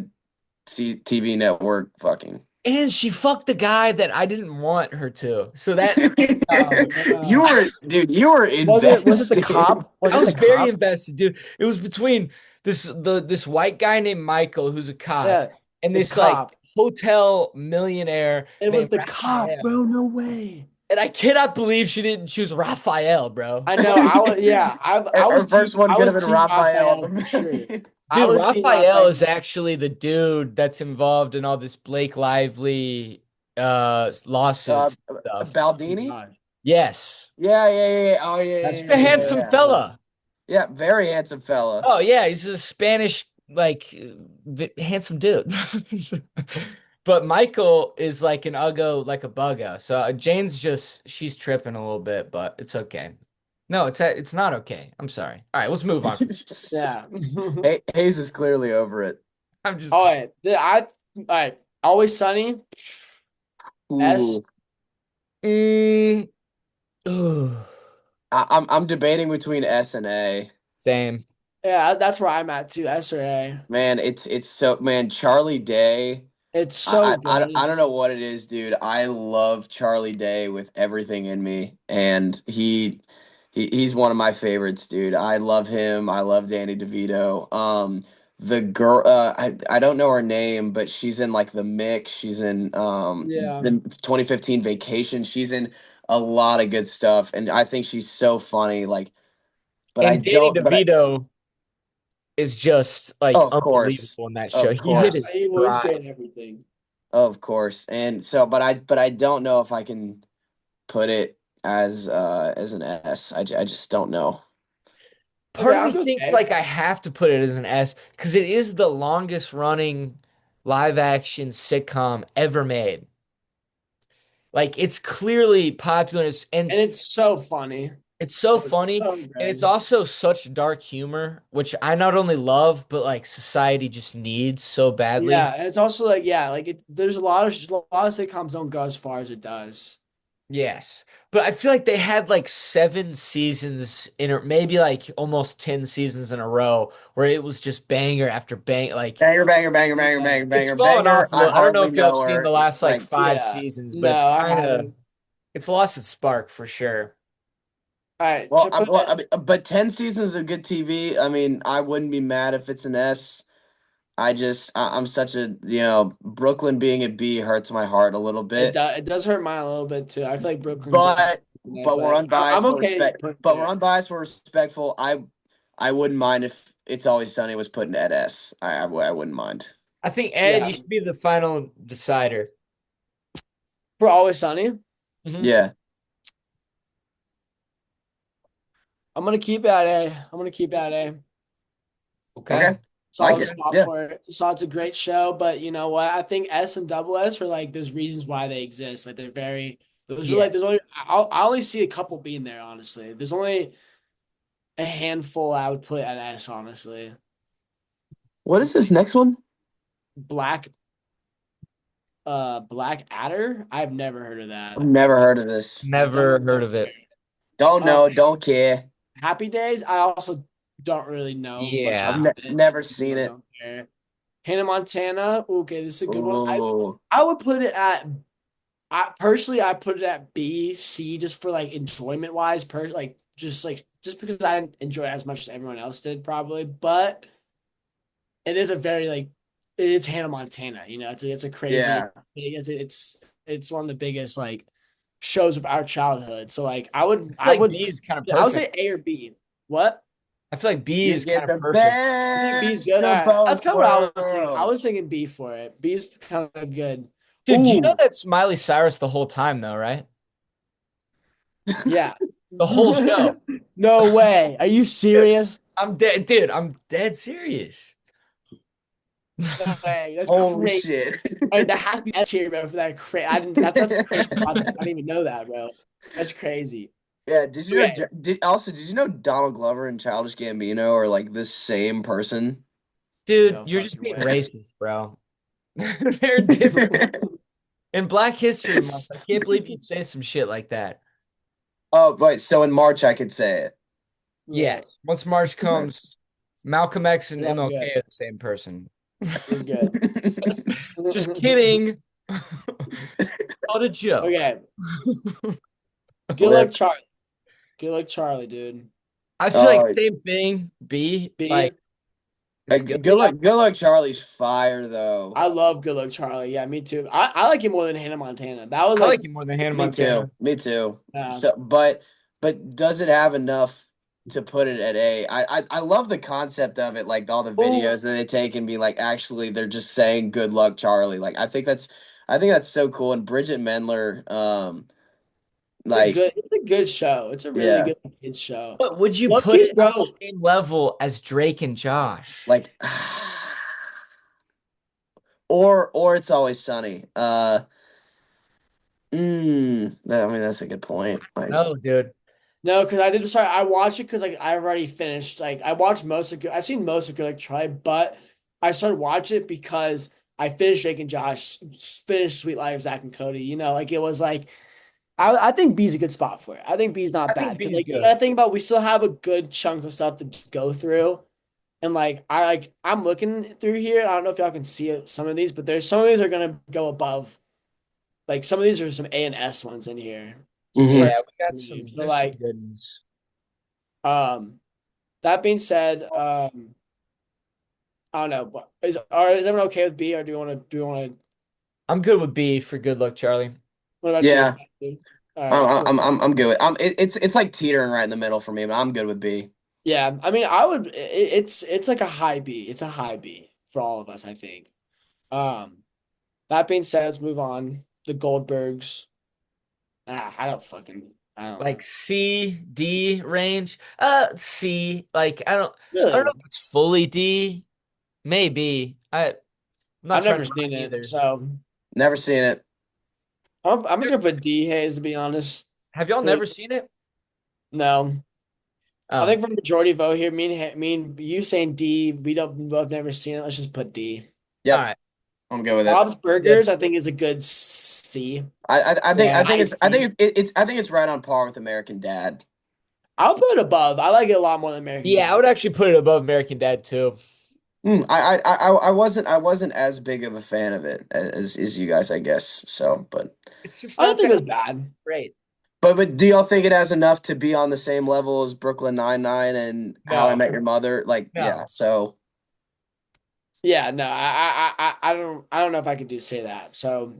TV network fucking. and she fucked the guy that I didn't want her to. So that You Yeah. were dude, you were Was it the invested. cop? Was I it was the very cop? invested, dude. It was between this white guy named Michael, who's a cop, Yeah, and the this like cop. hotel millionaire It was named the cop, Raphael. bro. No way. And I cannot believe she didn't choose Raphael, bro. I know. I was. Yeah. I was Our team. first one I could was have been team Raphael at Raphael the for sure. very. I Dude, was team Raphael Raphael. is actually the dude that's involved in all this Blake Lively Uh, lawsuits stuff. Oh my Baldini? God, Yes. Yeah. Oh that's The crazy. handsome fella. Yeah, very handsome fella. Oh yeah, he's a Spanish like handsome dude. But Michael is like an uggo, like a buggo. So Jane's just she's tripping a little bit, but it's okay. No, it's not okay. I'm sorry. All right, let's move on from. Yeah. Hayes is clearly over it. I'm just. All right. All right. Always Sunny. S. Ooh. Mm, ugh. I'm debating between S and A. Same. Yeah, that's where I'm at too. S or A. Man, it's so man, Charlie Day. It's so I good. don't know what it is, dude. I love Charlie Day with everything in me, and he's one of my favorites, dude. I love him. I love Danny DeVito. The girl, I don't know her name, but she's in like The Mix. She's in Yeah. the 2015 Vacation. She's in a lot of good stuff, and I think she's so funny. Like, but I And Danny don't. But I DeVito is just oh, like of course, unbelievable in that show. of He hit Yeah. his course. He was stride. great in everything. Of course. And so but I don't know if I can put it as an S. I just don't know. Okay, Part of I'll me go thinks A. like I have to put it as an S because it is the longest running live action sitcom ever made. Like it's clearly popular and And it's so funny. it's so It's funny so and it's good. also such dark humor, which I not only love, but like society just needs so Yeah, badly. and it's also like yeah, like there's a lot of sitcoms don't go as far as it does. Yes. But I feel like they had like 7 seasons in or maybe like almost 10 seasons in a row where it was just banger after bang. Like Yeah. it's fallen banger. off a I little. I don't know hardly if y'all have know seen the her. last like Like five Yeah. seasons, but it's No, I kind of haven't. it's lost its spark for sure. All right, should I put I it? mean, but 10 seasons of good TV. I mean, I wouldn't be mad if it's an S. I'm such a, Brooklyn being a B hurts my heart a little bit. It does hurt mine a little bit too. I feel like Brooklyn's definitely in it, But we're but I'm unbiased for okay respect. putting But we're it. unbiased for respectful. I wouldn't mind if It's Always Sunny was put in at S. I wouldn't mind. I think Ed, Yeah, you should be the final decider. for Always Sunny, Hmm. Yeah. I'm gonna keep it at A. I'm gonna keep it at A. Okay. Okay. Like Solid it. spot Yeah. for it. So it's a great show, but you know what? I think S and double S are like there's reasons why they exist. Like they're very those are like Yes. there's only I only see a couple being there, honestly. There's only a handful I would put at S, honestly. What is this next one? Black Black Adder? I've never heard of I've that. never But heard of this. Never heard of it. Don't um know. Don't care. Happy Days, I also don't really know much I've Yeah. about it. never I seen it. don't care. Hannah Montana, okay, this is a good one. Ooh. I would put it at I put it at B, C just for like enjoyment wise, just because I didn't enjoy it as much as everyone else did probably, but it is a very like it's Hannah Montana. It's a crazy. Yeah. It's one of the biggest like shows of our childhood. So like I feel like B I is kind of would say perfect. A or B. What? I feel like B You is kind get of the perfect. You think B's best good? All of right, that's both kind of what I was thinking. I was worlds. thinking B for it. B's kind of good. Dude, do you know Ooh, that's Miley Cyrus the whole time though, right? yeah. The whole show. No way. Are you serious? I'm dead, dude. I'm dead serious. No way. That's Holy crazy. shit. All right, that has to be S tier, bro. For that crazy, I didn't. That's a crazy plot twist. I didn't even know that, bro. That's crazy. Yeah, did you know Okay, did you know Donald Glover and Childish Gambino are like the same person? Dude, no you're just fucking being way. racist, bro. They're different. In Black History Month, I can't believe you'd say some shit like that. Oh, right. So in March I could say it. Yeah, Yes. Once March Okay. comes, Malcolm X and we're all MLK good. are the same person. We're good. Just kidding. What a joke. Okay, good luck, Rip. Charlie. Good luck, Charlie, dude. I feel like Oh, same thing. B, B. like it's good. Yeah, Good luck, Charlie's fire though. I love Good Luck, Charlie. Yeah, me too. I like it more than Hannah Montana. That was I like, like it more than Hannah Me too. Montana. Me too. uh, So, but does it have enough to put it at A? I love the concept of it, like all the oh, videos that they take and be like, actually, they're just saying "Good luck, Charlie." Like, I think that's so cool. And Bridget Mendler, like, it's a good show. It's a really yeah, good kids show. But would you put Lucky, it on the bro. same level as Drake and Josh? like, or it's always sunny. I mean, that's a good point. Like, No, dude. No, because I did. Sorry, I watched it because like I already finished. Like I watched most of. I've seen most of Good Like Try, but I started watching it because I finished Jake and Josh, finished Sweet Life, Zach and Cody. Like it was like I think B's a good spot for it. I think B's not I bad think because B is like you good. gotta think about we still have a good chunk of stuff to go through, and I'm looking through here. I don't know if y'all can see it, some of these, but there's some of these are gonna go above. Like some of these are some A and S ones in here. mhm. Yeah, we got some. So There's some like good ones. um. That being said, I don't know, but is everyone okay with B, or do we want to? I'm good with B for good luck, Charlie. What about you? Yeah, All right, cool. I'm good. It's like teetering right in the middle for me, but I'm good with B. Yeah, I mean, I would. It's like a high B. It's a high B for all of us, I think. Um, that being said, let's move on. The Goldbergs. I don't Like know. C, D range. C. Like I don't know Really, if it's fully D. Maybe. I'm not I've trying to never run seen it, either. so Never seen it. I'm just gonna put D Hayes to be honest. Have y'all For never seen it? no, I Oh, think for the majority vote here, me and you saying D, we both never seen it. Let's just put D. all Yep, right. I'm good with it. Bob's Good. Burgers, I think, is a good C. Yeah. I Icy. think I think it's right on par with American Dad. I'll put it above. I like it a lot more than American Yeah, I Dad. would actually put it above American Dad too. I wasn't as big of a fan of it as you guys, I guess. So, It's just I don't not think it that was bad. great. but do y'all think it has enough to be on the same level as Brooklyn Nine-Nine and How I No, Met Your Mother? Like, yeah. no. So, Yeah, no, I don't know if I could do say that. So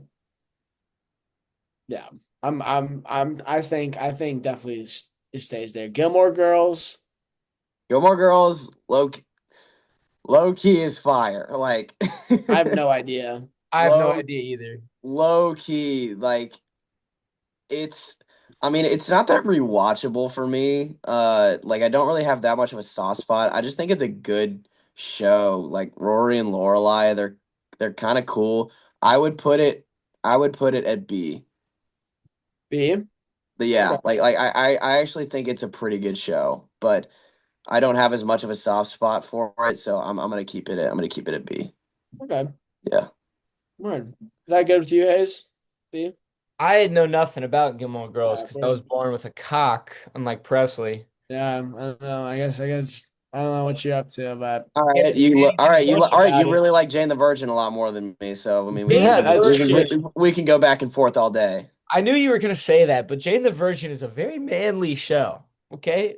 yeah, I think definitely it stays there. Gilmore Girls. Gilmore Girls, low key is fire. Like, I have no idea. I have no low idea either. low key, like it's. I mean, it's not that rewatchable for me. Like I don't really have that much of a soft spot. I just think it's a good show. Like Rory and Lorelai, they're kind of cool. I would put it. I would put it at B. B. But Okay. yeah, I actually think it's a pretty good show, but I don't have as much of a soft spot for it, so I'm gonna keep it at B. Okay. Yeah. Word. Is that good with you, Hayes? B. I know nothing about Gilmore Girls because I was Word. born with a cock, unlike Presley. Yeah, I don't know. I guess I don't know what you're up to, but Can't say anything much All right, you about it. really like Jane the Virgin a lot more than me, so I mean Jane the that's true. we can go back and forth all day. I knew you were gonna say that, but Jane the Virgin is a very manly show. Okay,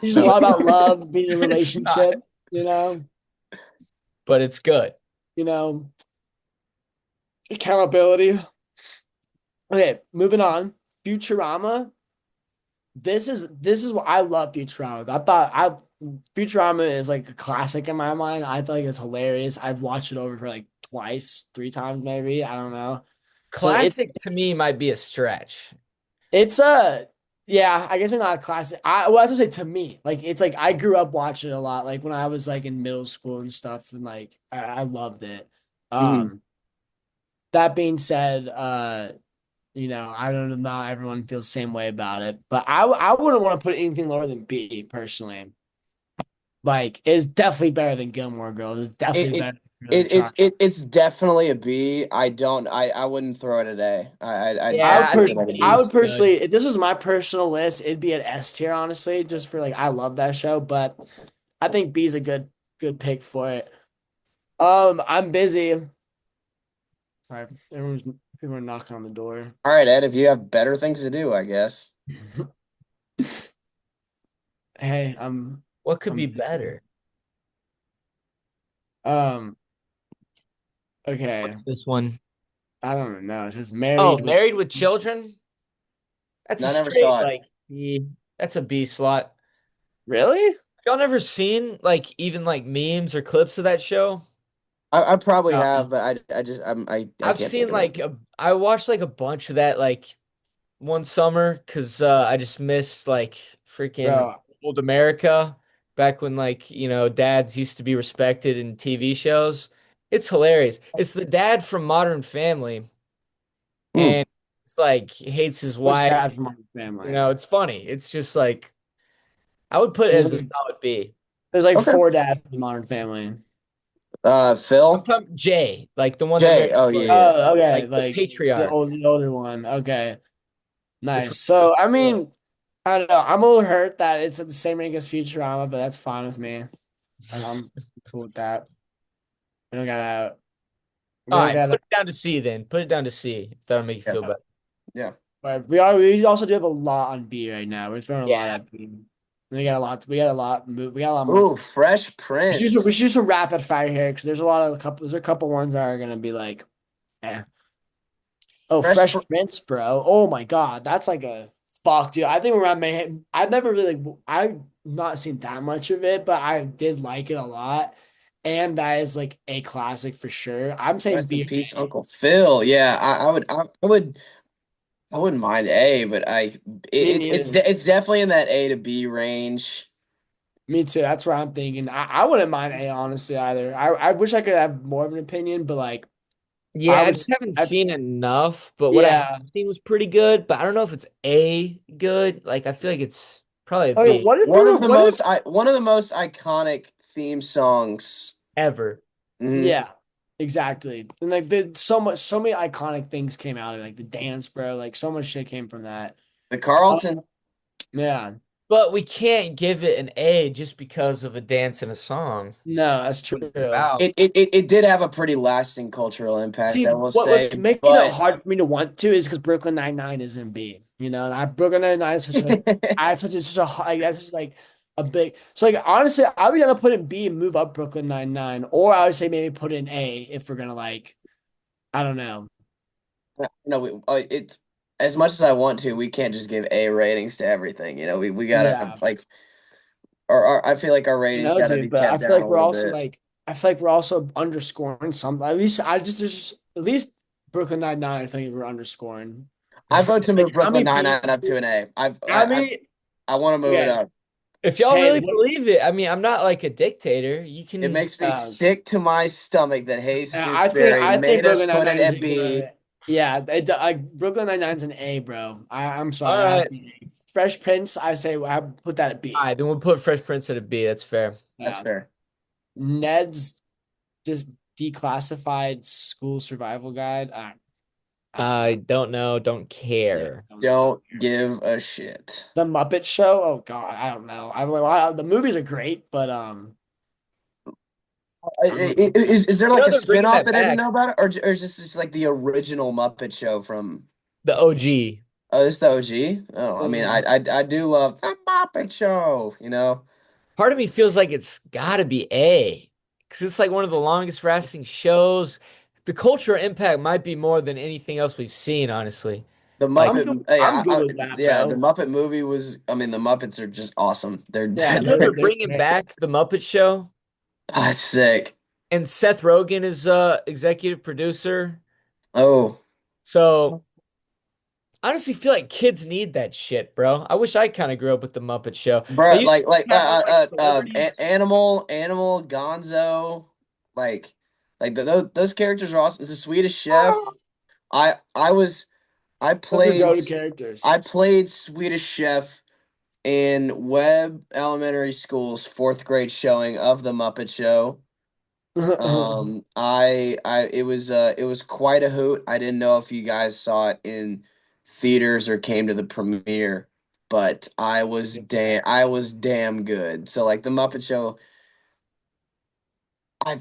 It's just a lot about love, being in a it's not, relationship, you know? but it's good. you know, accountability. Okay, moving on. Futurama. This is what I love Futurama. I Futurama is like a classic in my mind. I think it's hilarious. I've watched it over for like twice, three times maybe. I don't know. So Classic to me might be a stretch. it's a yeah, I guess it's not a classic. I was gonna say to me, like it's like I grew up watching it a lot, like when I was like in middle school and stuff, and like I loved it. Mhm. Um, that being said, I don't know, not everyone feels the same way about it, but I wouldn't want to put anything lower than B personally. Like, it's definitely better than Gilmore Girls. It's definitely It, it better than Charmed. it's definitely a B. I wouldn't throw it a day. Yeah, I'd I put it think like a I B. B's would good. personally, if this was my personal list, it'd be an S tier, honestly, just for like I love that show, but I think B's a good pick for it. I'm busy. Sorry, people are knocking on the door. All right, Ed, if you have better things to do, I guess. Hey, What could I'm be busy. better? Um, okay. What's this one? I don't know. It says Oh, married with Married with Children? That's No, a I never straight saw it. like B. That's a B slot. really? Y'all never seen like even like memes or clips of that show? I probably No, have, but I I've can't think seen of it. like I watched like a bunch of that like one summer because I just missed like freaking bro. old America back when like dads used to be respected in TV shows. It's hilarious. It's the dad from Modern Family, Hmm. and it's like he hates his Which wife. dad from our family? It's funny. It's just like I would put it There's as a like, solid B. there's like Okay. four dads in Modern Family. I'm Phil, talking Jay, like the one that Jay. married Oh yeah, Chloe, yeah. Oh, okay, like the like patriarch. the older one. Okay, Which nice. one? So I Yeah. mean, I don't know. I'm a little hurt that it's at the same rank as Futurama, but that's fine with me. I'm cool with that. We don't gotta. We All don't right, gotta. put it down to C then. Put it down to C if that'll make you Yeah. feel better. Yeah. But we also do have a lot on B right now. We're throwing a lot Yeah. at B. We got a lot. We got a lot. We got a lot more. Ooh, Fresh We Prince. should do some rapid fire here because there's a lot of couple. There's a couple ones that are gonna be like, eh. Oh, Fresh Fresh Pr Prince, bro. Oh my God, that's like a fuck, dude. I think we're at May. I've never really, I've not seen that much of it, but I did like it a lot, and that is like a classic for sure. I'm saying Rest in B or peace, A. Uncle Phil. Yeah, I wouldn't mind A, but Me it's neither. it's definitely in that A to B range. Me too. That's what I'm thinking. I wouldn't mind A honestly either. I wish I could have more of an opinion, but like I Yeah, I would. just haven't I seen enough, but what I have yeah. seen was pretty good. But I don't know if it's A good. Like I feel like it's probably a Okay, B what if we were? What if? One of the most iconic theme songs. ever. Hmm. Yeah, exactly. And like so many iconic things came out of it, like the dance, bro. Like so much shit came from that. The Uh, Carlton. yeah, But we can't give it an A just because of a dance and a song. no, that's What it's true. about. It did have a pretty lasting cultural impact, See, I will what was say. making it But hard for me to want to is because Brooklyn Nine-Nine is in B. And Brooklyn Nine-Nine is such a, I have such a like that's just like a big. So like honestly, I would gonna put in B and move up Brooklyn Nine-Nine, or I would say maybe put in A if we're gonna like I don't know. no, it's as much as I want to, we can't just give A ratings to everything. We gotta Yeah. like, I feel like our I ratings know, gotta be dude, but kept down a little bit. I feel like we're also underscoring some. At least I just there's just at least Brooklyn Nine-Nine. I think we're underscoring. I vote to Like move how Brooklyn many B's? Nine-Nine up to an A. How many? I want to move it Okay. up. If y'all Hey, really believe it, I mean, I'm not like a dictator. You It can, makes me sick to my stomach that Jesus Berry I think made us Brooklyn put Nine-Nine it is at equal. B. Yeah, Brooklyn Nine-Nine's an A, bro. I'm all sorry, I have right. to be an A. Fresh Prince, I say I put that at All B. right, then we'll put Fresh Prince at a B. That's fair. That's Yeah. fair. Ned's just declassified school survival guide. I don't I know. don't know, don't Yeah, care. don't Don't care. give a shit. The Muppet Show. Oh God, I don't know. The movies are great, but I don't know. Is there You like know a they're bringing spin-off that that I didn't back. know about it? Or is this just like the original Muppet Show from The OG. Oh, it's the OG? Oh, I mean, Yeah. I do love the Muppet Show. Part of me feels like it's gotta be A. because it's like one of the longest lasting shows. The cultural impact might be more than anything else we've seen, honestly. The Like, Muppet, I'm good with that, yeah, the bro. Muppet movie was. I mean, the Muppets are just awesome. They're Yeah, you know they're they bringing back the Muppet Show, that's sick. and Seth Rogen is executive producer. Oh, So I honestly feel like kids need that shit, bro. I wish I kind of grew up with the Muppet Show. They bro, used to have all like Animal, Gonzo, like, those characters are awesome. The Swedish Chef. I was I those are played go-to characters. I played Swedish Chef in Webb Elementary School's fourth grade showing of the Muppet Show. It was quite a hoot. I didn't know if you guys saw it in theaters or came to the premiere, but I was damn good. So like the Muppet Show,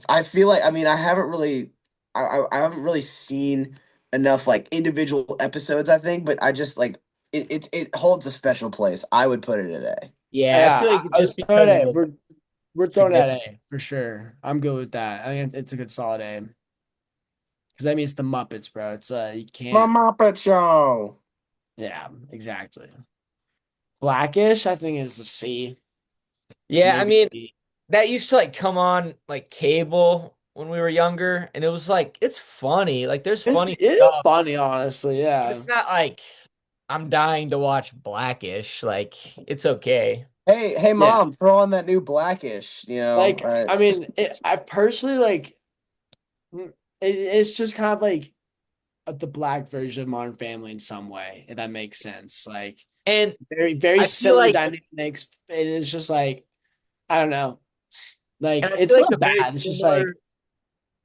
I feel like I mean I haven't really seen enough like individual episodes, I think, but I just like it holds a special place. I would put it at A. Yeah, I Yeah, feel like I just was throwing because it. of the We're throwing that significance. A for sure. I'm good with that. I think it's a good solid A because that means the Muppets, bro. It's you The can't. Muppet Show. Yeah, exactly. Blackish, I think is a C, Yeah, I maybe mean D. that used to like come on like cable when we were younger, and it was like it's funny. Like there's It funny is stuff, funny, honestly. but Yeah, it's not like I'm dying to watch Blackish. Like it's okay. Hey, yeah. mom, throw on that new Blackish, Like, right? I mean, I personally like. It's just kind of like the black version of Modern Family in some way, if that makes sense. Like And very I feel similar like dynamics. And it's just like I don't know. and Like I feel it's like not bad. It's just like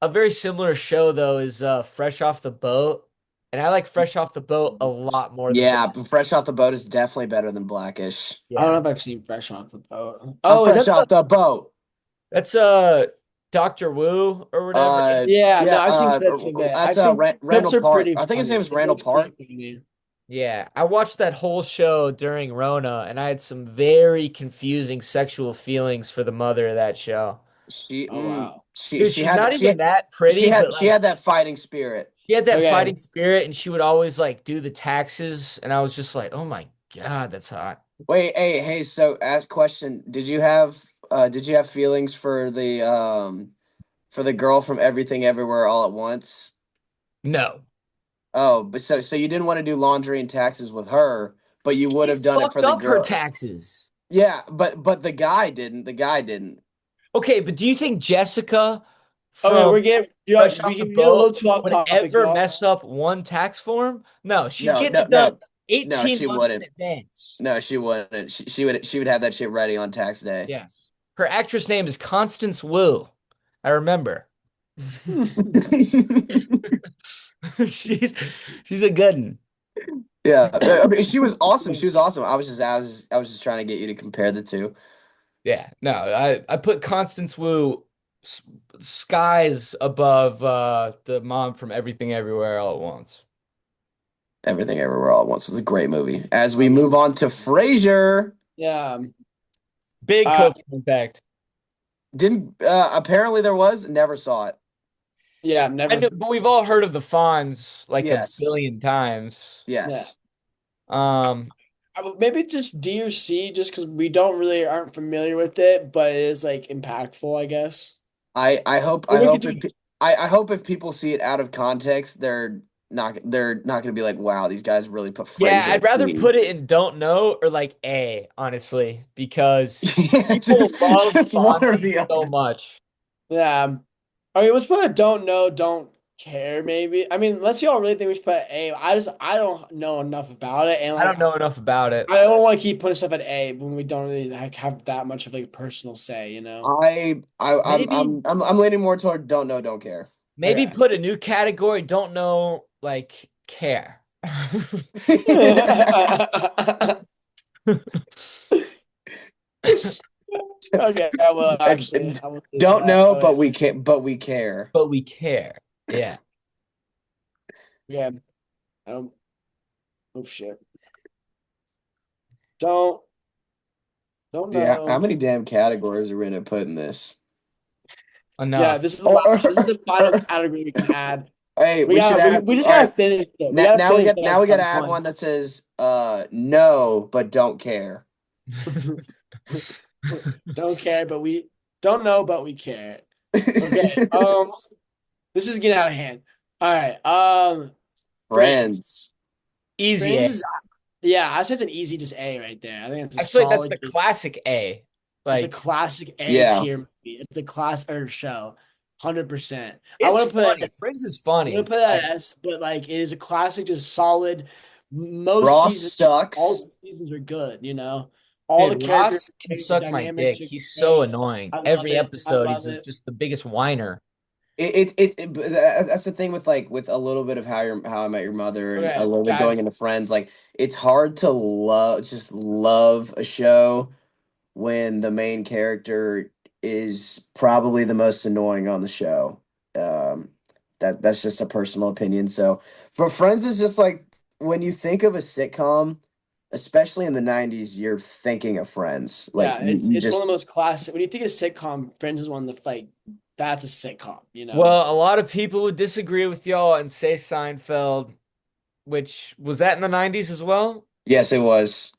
a very similar show though is Fresh Off the Boat. And I like Fresh Off the Boat a lot more than Yeah, Black. but Fresh Off the Boat is definitely better than Blackish. I don't know Yeah. if I've seen Fresh Off the Boat. I'm Oh, is fresh that off the boat. That's Dr. Wu or whatever. yeah, Yeah, no, I've seen clips of it. that's I've seen clips Randall are Park. pretty I think his name funny. is It Randall looks pretty Park. funny. Yeah, I watched that whole show during Rona and I had some very confusing sexual feelings for the mother of that show. Oh wow. Dude, she's not even that pretty, but she like had that fighting spirit. she had that Okay. fighting spirit and she would always like do the taxes and I was just like, "Oh my God, that's hot." Wait, hey, so ask question. Did you have feelings for the girl from Everything Everywhere All at Once? No. Oh, but so you didn't want to do laundry and taxes with her, but you would She have done it for fucked the up her girl. taxes. Yeah, but the guy didn't. The guy didn't. Okay, but do you think Jessica Okay, from Fresh we Off the can get a Boat little too off would topic, ever y'all. mess up one tax form? No, she's No, getting no, it done no, no, 18 she months in wouldn't. advance. No, she wouldn't. She would have that shit ready on tax day. Yes. Her actress name is Constance Wu. I remember. She's she's a good one. Yeah, I mean, she was awesome. She was awesome. I was just trying to get you to compare the two. Yeah, no, I put Constance Wu s- skies above the mom from Everything Everywhere All at Once. Everything Everywhere All at Once was a great movie. As we I love move on to it. Frasier, Yeah. Big Uh, cultural impact. didn't apparently there was never saw it. yeah, I never. know, but we've all heard of the Fonz like a Yes, billion times. Yeah. yes. Um, Maybe just D or C, just because we don't really aren't familiar with it, but it is like impactful, I guess. Or we could do. I hope if people see it out of context, they're not going to be like, wow, these guys really put yeah, Frasier I'd at rather B. put it in don't know or like A, honestly, because people Just love just one or Fonzie the so other. much. Yeah. Okay, let's put a don't know, don't care, maybe. I mean, unless y'all really think we should put A. I don't know enough about it, and I like don't know enough about it. I don't want to keep putting stuff at A when we don't really like have that much of like personal say, you know? Maybe I'm leaning more toward don't know, don't care. maybe Okay. put a new category, don't know, like care. Okay, I will do Don't that. know, Oh yeah. but we care. But we care. Yeah. Yeah. Um, oh shit. Don't don't Yeah, how know. many damn categories are we gonna put in this? Yeah, Enough. this is the Or, last. This is the final or category we can add. hey, We we should got. add. We just All gotta right, finish it. We gotta finish it as now we got to part add one. one that says no, but don't care. Don't care, but we don't know, but we care. Okay. This is getting out of hand. All right. Friends. Friends. Easy Friends A. is yeah. I said it's an easy just A right there. I think it's a I feel like that's solid. the classic A. It's a Like, classic A Yeah. tier movie. It's a class or show. 100%. I it's want to put it funny. Friends is I'm gonna funny. put that Like, at S, but like it is a classic, just solid. Most Ross seasons, sucks. all seasons are good. All dude, the character Ross can suck my dynamics dick. are He's so great. annoying. I love Every it. I episode, he's love just, it. just the biggest whiner. But that's the thing with like with a little bit of how I Met Your Mother and a Okay, little bit got going it. into Friends. Like it's hard to love a show when the main character is probably the most annoying on the show. Um, that's just a personal opinion. So for Friends is just like when you think of a sitcom, especially in the '90s, you're thinking of Friends. Like Yeah, you it's one just of the most classic. When you think of sitcom, Friends is one of the like that's a sitcom. Well, a lot of people would disagree with y'all and say Seinfeld, which was that in the 90s as well? yes, it was.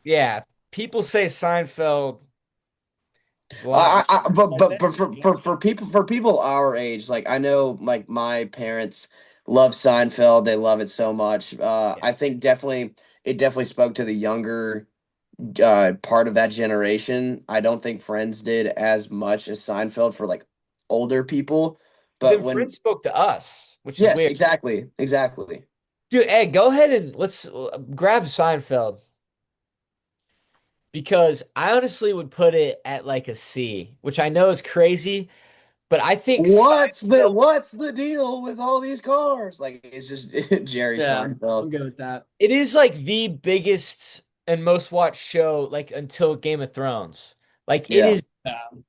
Yeah, people say Seinfeld is a lot Like But this. for people our age, like I know, like my parents love Seinfeld. They love it so much. yeah. I think definitely it definitely spoke to the younger part of that generation. I don't think Friends did as much as Seinfeld for like older people. But But then when Friends spoke to us, which is yes, weird. exactly. Dude, hey, go ahead and let's grab Seinfeld because I honestly would put it at like a C, which I know is crazy, but I think Seinfeld. What's the deal with all these cars? Like it's just Jerry Yeah, Seinfeld. I'm good with that. It is like the biggest and most watched show like until Game of Thrones. Like it Yeah. is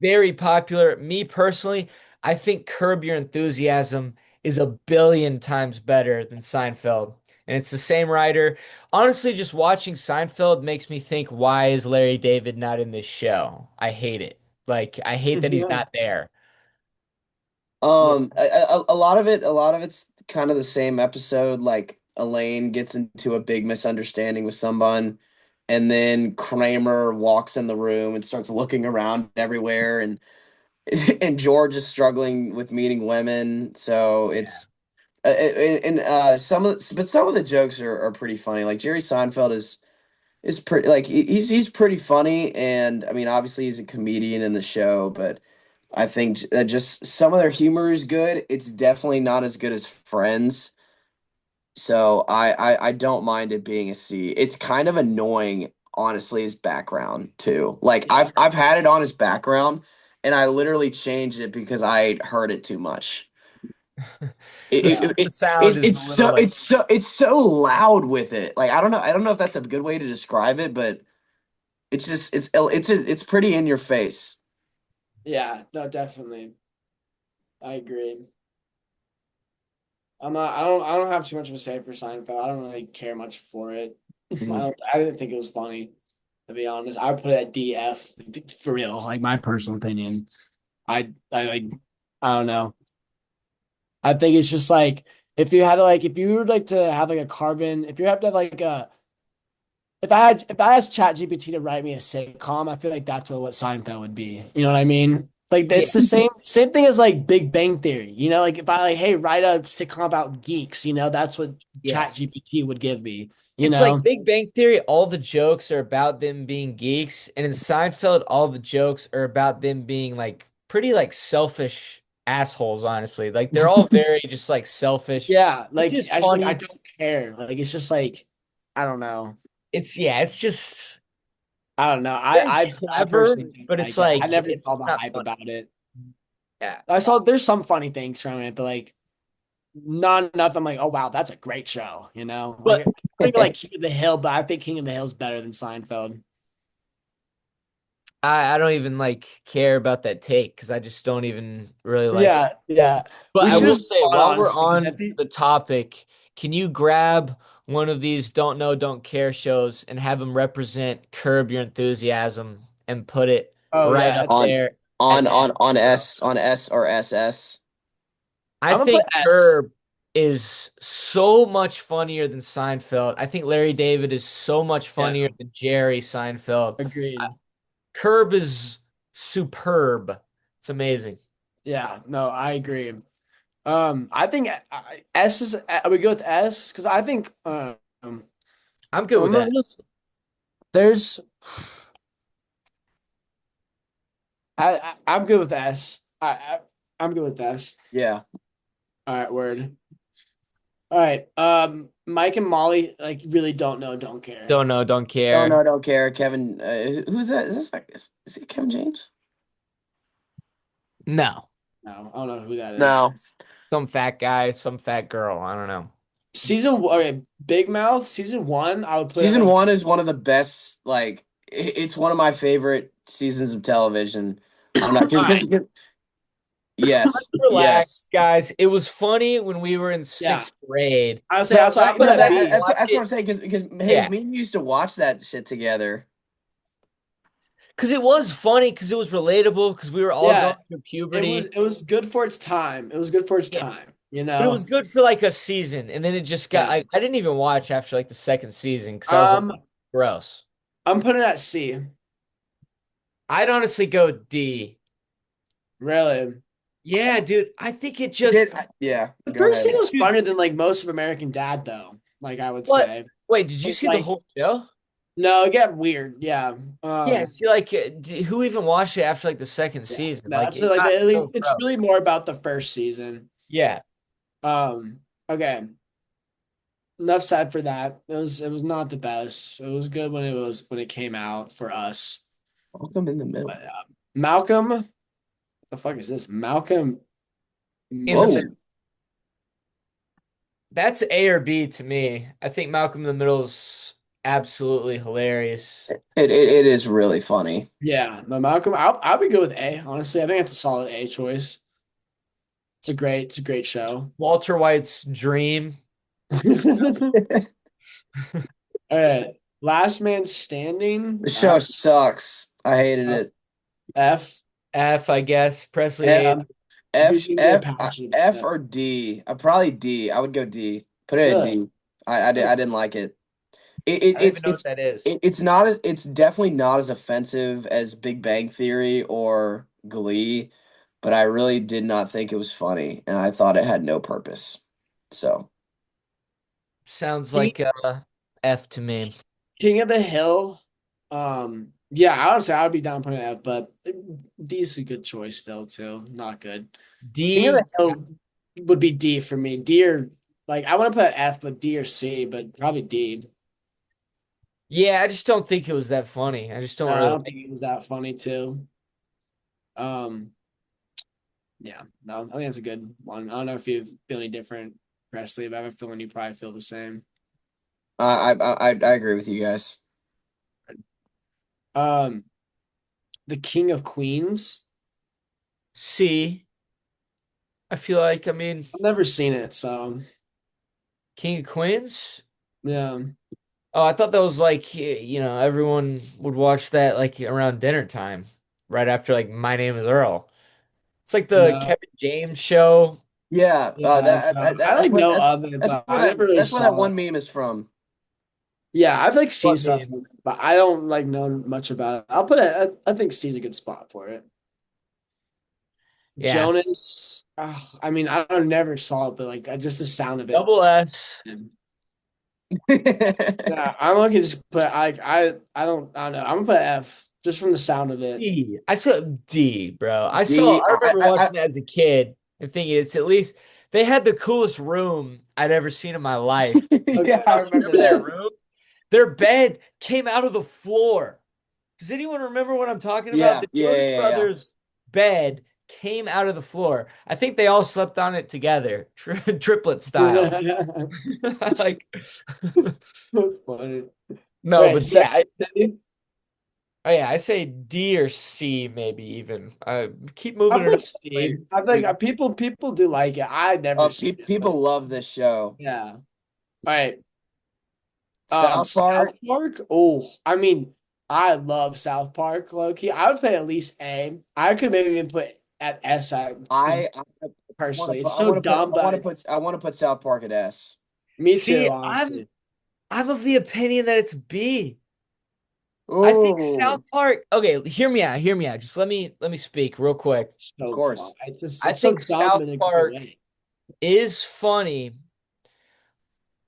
very popular. Me personally, I think Curb Your Enthusiasm is a billion times better than Seinfeld. And it's the same writer. Honestly, just watching Seinfeld makes me think, why is Larry David not in this show? I hate it. Like, I hate that he's Yeah. not there. Yeah. A lot of it's kind of the same episode. Like Elaine gets into a big misunderstanding with someone, and then Kramer walks in the room and starts looking around everywhere, and and George is struggling with meeting women. So Yeah. it's some of the jokes are pretty funny. Like Jerry Seinfeld is pretty like he's pretty funny, and I mean obviously he's a comedian in the show, but I think just some of their humor is good. It's definitely not as good as Friends, so I don't mind it being a C. It's kind of annoying, honestly, his background too. Like Yeah. I've had it on his background, and I literally changed it because I heard it too much. Yeah. The sound is a little like, It's so loud with it. Like I don't know if that's a good way to describe it, but it's just it's pretty in your face. Yeah. No, definitely. I agree. I'm not. I don't have too much of a say for Seinfeld. I don't really care much for it. Mhm. I didn't think it was funny, to be honest. I would put it at DF for real. Like my personal opinion. I like. I don't know. I think it's just like if you would like to have like a carbon, if you have to have like a if I asked ChatGPT to write me a sitcom, I feel like that's what Seinfeld would be. You know what I mean? Like yeah, it's the same thing as like Big Bang Theory. Like if I like, hey, write a sitcom about geeks, that's what yes. ChatGPT would give me, you It's like know? Big Bang Theory, all the jokes are about them being geeks, and in Seinfeld, all the jokes are about them being like pretty like selfish assholes, honestly. Like they're all very just like selfish, Yeah, which like is I just like I funny. don't care. Like it's just like I don't know. It's yeah, it's just I don't know. they're I clever, personally don't but it's like it. I like never it's saw just the not hype funny. about it. Yeah. I saw there's some funny things from it, but like not enough. I'm like, oh wow, that's a great show. Like I But don't even like King of the Hill, but I think King of the Hill is better than Seinfeld. I don't even like care about that take because I just don't even really like it. Yeah, yeah. But We I should will just say, move on, while we're honestly, because on the topic, can you grab one of these don't know, don't care shows and have them represent Curb Your Enthusiasm and put it oh right yeah, up that's On there? at On S or SS. I I'm gonna put think S. Curb is so much funnier than Seinfeld. I think Larry David is so much Yeah, funnier than Jerry Seinfeld. I- agreed. Curb is superb. It's amazing. Yeah, no, I agree. I think S is. Are we good with S? Because I think I'm good with that. there's. I'm good with S. I'm good with S. Yeah. All right, word. All right. Mike and Molly like really don't know, don't care. Don't know, don't Oh care. no, don't care. Kevin, who's that? Is this like is it Kevin James? No. No, I don't know who that is. No. Some fat guy, some fat girl. I don't know. Okay, Big Mouth season one. I would put it Season like one is one of the best. Like it's one of my favorite seasons of television. I'm not All right. because yes, Relax, yes. guys. It was funny when we were in yeah. sixth grade. I would say No, that's why I no, put Go it no. at back That, and B. watch that's what it. I'm saying. Because Hayes, Yeah. me and you used to watch that shit together. Because it was funny, because it was relatable, because we were all going Yeah, through puberty. it was good for its time. It was good for its Yeah. time, But it was know? good for like a season. And then it just got, Yeah. I didn't even watch after like the second season because I was like, Um, gross. I'm putting it at C. I'd honestly go D. Really. Yeah, dude. I think it Did just, yeah? The Go first ahead. season was dude, funnier than like most of American Dad, though. Like I would what? say, Wait, did you see the like whole show? no, it got weird. Yeah. Yeah, see, like, who even watched it after like the second Yeah. season? No, Like, it's it like got so it's gross. really more about the first season. Yeah, Okay. Enough said for that. It was not the best. It was good when it came out for us. Welcome in the middle. But Malcolm, the fuck is this? Malcolm. in the What's Whoa. that's A or B to me. I think Malcolm in the Middle's absolutely hilarious. It is really funny. yeah, no Malcolm. I'll be good with A. Honestly, I think it's a solid A choice. It's a great show. Walter White's dream. All right, Last Man Standing. The show sucks. I hated it. F. F, I guess. Presley F hated. Um, we should get passionate about F that. or D. Probably D. I would go D. Put it at Really? D. I didn't like it. I don't even know what that is. It's not as it's definitely not as offensive as Big Bang Theory or Glee, but I really did not think it was funny, and I thought it had no purpose. So Sounds King, like F to me. King of the Hill. Yeah, I would say I would be down putting it F, but D's a good choice still too. Not good. King of the D. Hill would be D for me. D or like I want to put F, but D or C, but probably D. Yeah, I just don't think it was that funny. I just don't No, I really don't like. think it was that funny too. Um, yeah, no, I think that's a good one. I don't know if you feel any different, Presley, but I have a feeling you probably feel the same. I agree with you guys. Um, the King of Queens. C. I feel like, I mean, I've never seen it, so King of Queens. yeah. Oh, I thought that was like, everyone would watch that like around dinner time, right after like My Name is Earl. It's like the No, Kevin James show. Yeah, yeah. I like know of it, but I never really that's where that saw it. one meme is from. Yeah, I've like seen What stuff, meme? but I don't like know much about it. I'll put it. I think C's a good spot for it. Yeah. Jonas. I mean, I don't never saw it, but like just the sound of Double it. S. Yeah, I'm looking to just put I don't know. I'm gonna put F just from the sound of it. D. I saw D, bro. D. I remember watching that as a kid and thinking it's at least they had the coolest room I'd ever seen in my life. Yeah, Okay, I You remember remember their that. room? Their bed came out of the floor. Does anyone remember what I'm talking about? Yeah, The yeah, Jonas yeah, yeah. Brothers bed came out of the floor. I think they all slept on it together, triplet style. yeah. Like, That's funny. no, Wait, but yeah, I say D or C, maybe even. Keep moving I'm it up. with C. C. I think people do like it. I never seen it, but People love this show. yeah. All right. South South Park. Park. Oh, I mean, I love South Park, low key. I would put at least A. I could maybe even put at S. I I want to personally, put it's so dumb, but I want to put South Park at S. me See, too, I'm honestly. I'm of the opinion that it's B. I think South Ooh, Park. Okay, hear me out. Hear me out. Just let me speak real quick. It's of so fun. course. It's just I it's so think dumb South in a good Park way. is funny,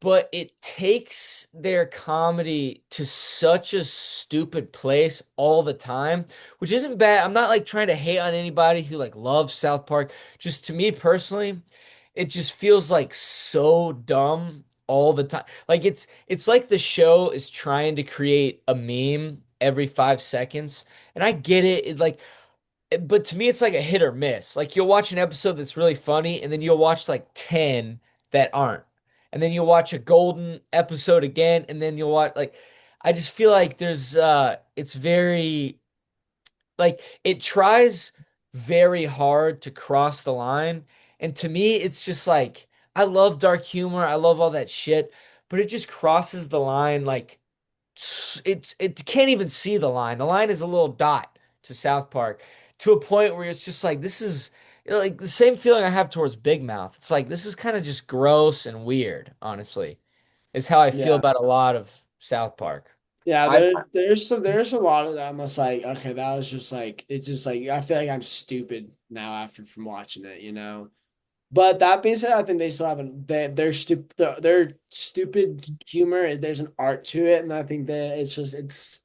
but it takes their comedy to such a stupid place all the time, which isn't bad. I'm not like trying to hate on anybody who like loves South Park. Just to me personally, it just feels like so dumb all the time. Like it's like the show is trying to create a meme every 5 seconds. And I get it. But to me, it's like a hit or miss. Like you'll watch an episode that's really funny, and then you'll watch like 10 that aren't. And then you'll watch a golden episode again, and then you'll watch like I just feel like it's very like it tries very hard to cross the line. And to me, it's just like I love dark humor, I love all that shit, but it just crosses the line like it can't even see the line. The line is a little dot to South Park to a point where it's just like this is like the same feeling I have towards Big Mouth. It's like this is kind of just gross and weird, honestly. Is how I feel Yeah. about a lot of South Park. Yeah, I there's a lot of that. I'm just like, okay, that was just like it's just like I feel like I'm stupid now after from watching it, you know. But that being said, I think they still have their stupid humor. There's an art to it, and I think that it's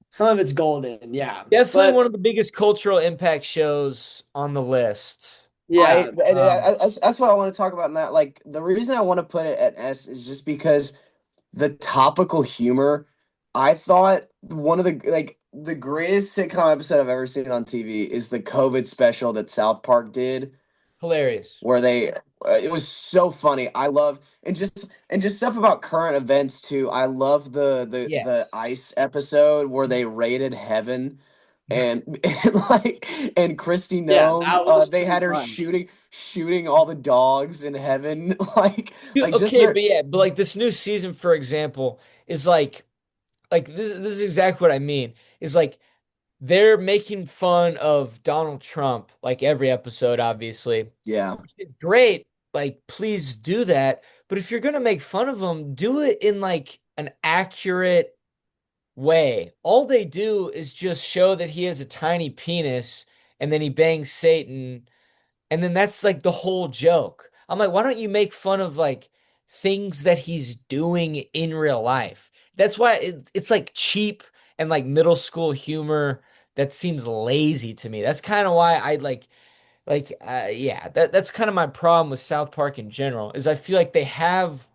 some of it's golden, yeah. Definitely But one of the biggest cultural impact shows on the list. yeah, that's what I want to talk about. Now, like the reason I want to put it at S is just because the topical humor. I thought one of the greatest sitcom episode I've ever seen on TV is the COVID special that South Park did, Hilarious. where they it was so funny. I love and just stuff about current events too. I love the Yes. ice episode where they raided heaven and and Christy yeah, Nome, that was they pretty had her fun. shooting all the dogs in heaven Dude, like just okay, their but yeah, but like this new season, for example, is like this is exactly what I mean. Is like they're making fun of Donald Trump like every episode, obviously. yeah. It's great. Like, please do that. But if you're gonna make fun of him, do it in like an accurate way. All they do is just show that he has a tiny penis and then he bangs Satan, and then that's like the whole joke. I'm like, why don't you make fun of like things that he's doing in real life? That's why it's like cheap and like middle school humor that seems lazy to me. That's kind of why I yeah, that's kind of my problem with South Park in general, is I feel like they have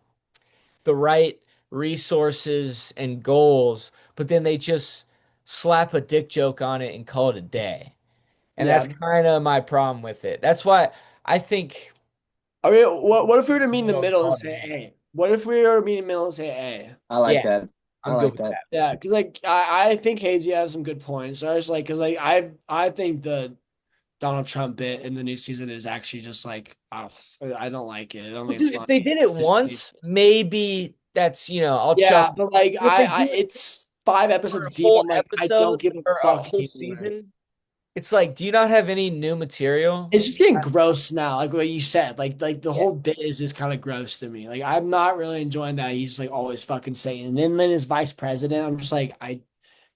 the right resources and goals, but then they just slap a dick joke on it and call it a day. And that's Yeah. kind of my problem with it. That's why I think I mean, what if we were to meet in the world middle and called say it. A? What if we were to meet in the middle and say A? I like Yeah, that. I I'm good like with that. that. Yeah, because like I think Hazy has some good points. I was like, because like I think the Donald Trump bit in the new season is actually just like, oh, I don't like it. I don't Well, think it's dude, if fun. they did it It's- once, maybe that's, I'll chuck. Yeah, but like But if they do it it's 5 episodes for a deep. whole I'm like, I episode don't give a or a fuck whole anymore. season, it's like, do you not have any new material? It's just getting gross now, like what you said. Like the Yeah. whole bit is just kind of gross to me. Like I'm not really enjoying that. He's just like always fucking saying, and then his vice president. I'm just like,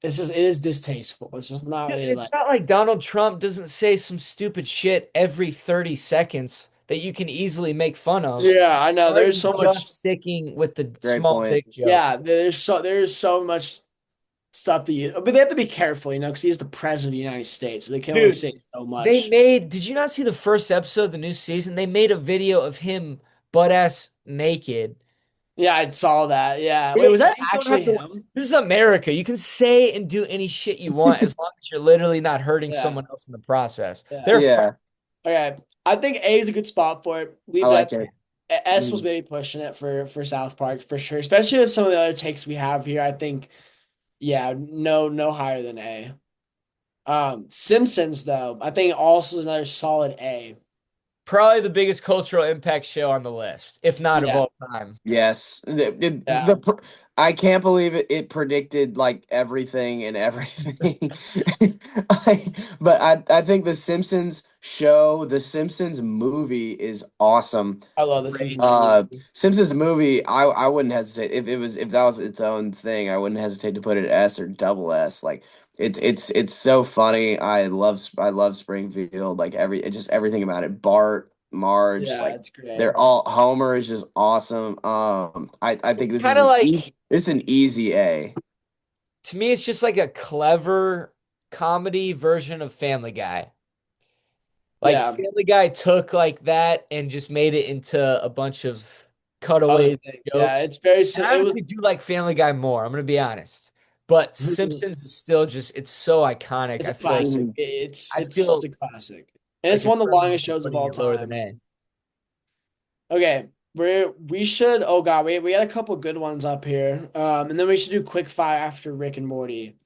it's just it is distasteful. It's just not Dude, really it's like. not like Donald Trump doesn't say some stupid shit every 30 seconds that you can easily make fun of. Yeah, I know. Why are There's you so much. just sticking with the Great small point. dick joke? Yeah, there's so much stuff that you, but they have to be careful, because he's the president of the United States, so they can only Dude, say so much. did you not see the first episode of the new season? They made a video of him butt ass naked. Yeah, I saw that. Yeah, wait, was that They don't have actually to, him? this is America. You can say and do any shit you want as long as you're literally not hurting Yeah, someone else in the process. yeah. They're fine. Yeah, Okay, I think A is a good spot for it. I Leave it like at it. S was Mm. maybe pushing it for South Park for sure, especially with some of the other takes we have here. I think, yeah, no higher than A. Simpsons though, I think also is another solid A. Probably the biggest cultural impact show on the list, if not of Yeah, all time. Yes, yeah. I can't believe it predicted like everything and everything. But I think the Simpsons show, the Simpsons movie is awesome. I love the Great. Simpsons movie. Simpsons movie, I wouldn't hesitate if that was its own thing. I wouldn't hesitate to put it S or double S. Like it's so funny. I love Springfield. Like just everything about it. Bart, Marge, Yeah, like it's great. they're all Homer is just awesome. I It's think this is kind of an like, easy this is an easy A. to me, it's just like a clever comedy version of Family Guy. Like Yeah, Family Guy took like that and just made it into a bunch of other cutaways, thing. Yeah, jokes. it's very And sim. I It was honestly do like Family Guy more. I'm gonna be honest. But Simpsons is still just it's so iconic. it's I a feel like classic. Mhm. It's I it's it's feel a classic, and it's like one it's of the wrong longest shows of putting all it lower than time. A. Okay, we should. Oh God, we got a couple good ones up here. And then we should do quick fire after Rick and Morty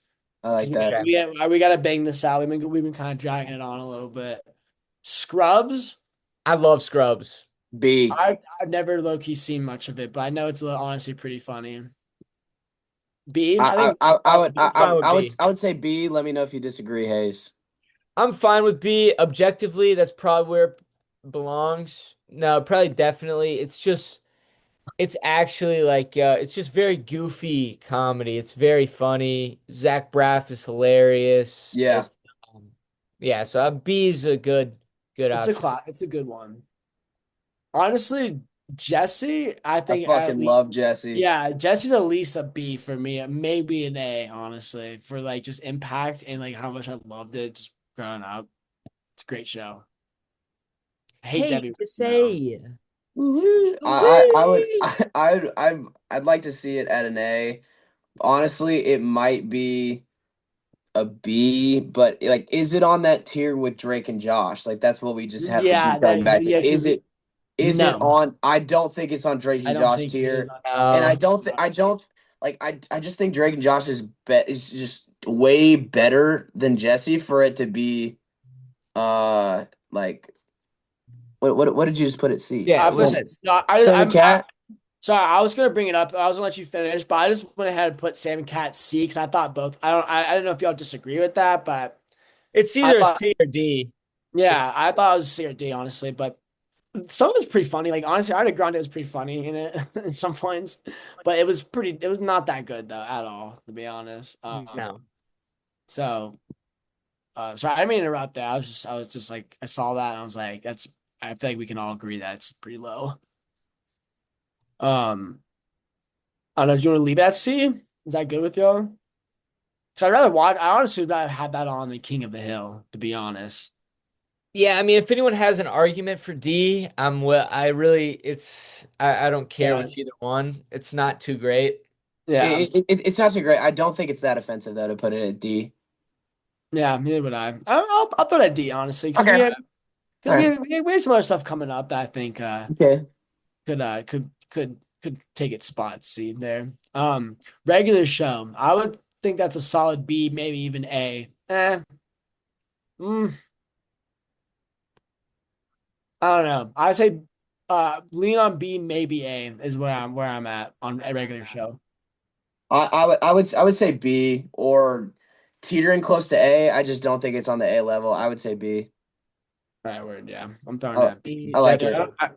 I because like that. Okay. we got to bang this out. We've been kind of dragging it on a little bit. Scrubs. I love Scrubs. B. I've never low key seen much of it, but I know it's honestly pretty funny. B. I think I'm fine with B. I would say B. Let me know if you disagree, Hayes. I'm fine with B. Objectively, that's probably where it belongs. No, probably definitely. It's actually like it's just very goofy comedy. It's very funny. Zach Braff is hilarious. Yeah, It's um, yeah, so B is a good option. it's a good one. Honestly, Jesse, I I think at fucking least love Jesse. yeah, Jesse's at least a B for me. Maybe an A, honestly, for like just impact and like how much I loved it just growing up. It's a great show. I hate Hey, Debbie to now. say. Woo-hoo. I would Wee! I'd like to see it at an A. Honestly, it might be a B, but like, is it on that tier with Drake and Josh? Like, that's what we just have to Yeah, keep coming that back yeah, to. because Is it no, on? I don't think it's on Drake I and don't Josh think it is tier, on top of and No. I don't like. I just think Drake and Josh is just way better than Jesse for it to be like what did you just put at C? Yeah, I go was ahead. no, Sam I Cat? sorry, I was gonna bring it up. I was gonna let you finish, but I just went ahead and put Sam and Cat C because I thought both. I don't know if y'all disagree with that, but It's I either a thought C or D. It's yeah, I thought it was C or D honestly, but some of it's pretty funny. Like honestly, Ariana Grande was pretty funny in it at some points, but it was pretty. It was not that good though at all, to be honest. no. So sorry, I didn't mean to interrupt that. I was just like I saw that and I was like, that's. I feel like we can all agree that it's pretty low. Um, I don't know. Do you want to leave that C? Is that good with y'all? Because I'd rather watch. I honestly would rather have that on than King of the Hill, to be honest. Yeah, I mean, if anyone has an argument for D, I'm well. I really, I don't care Yeah, which either one. It's not too great. yeah, It's not too great. I don't think it's that offensive though to put it at D. yeah. Neither would I. I'll throw that D honestly because Okay. All right. we have some other stuff coming up that I think Okay. could take its spot. See there. Regular show. I would think that's a solid B, maybe even A. Mm, I don't know. I say lean on B, maybe A is where I'm at on a regular show. I would say B or teetering close to A. I just don't think it's on the A level. I would say B. All right, word. Yeah, I'm throwing Oh, that B. D, I like Yeah, it. definitely.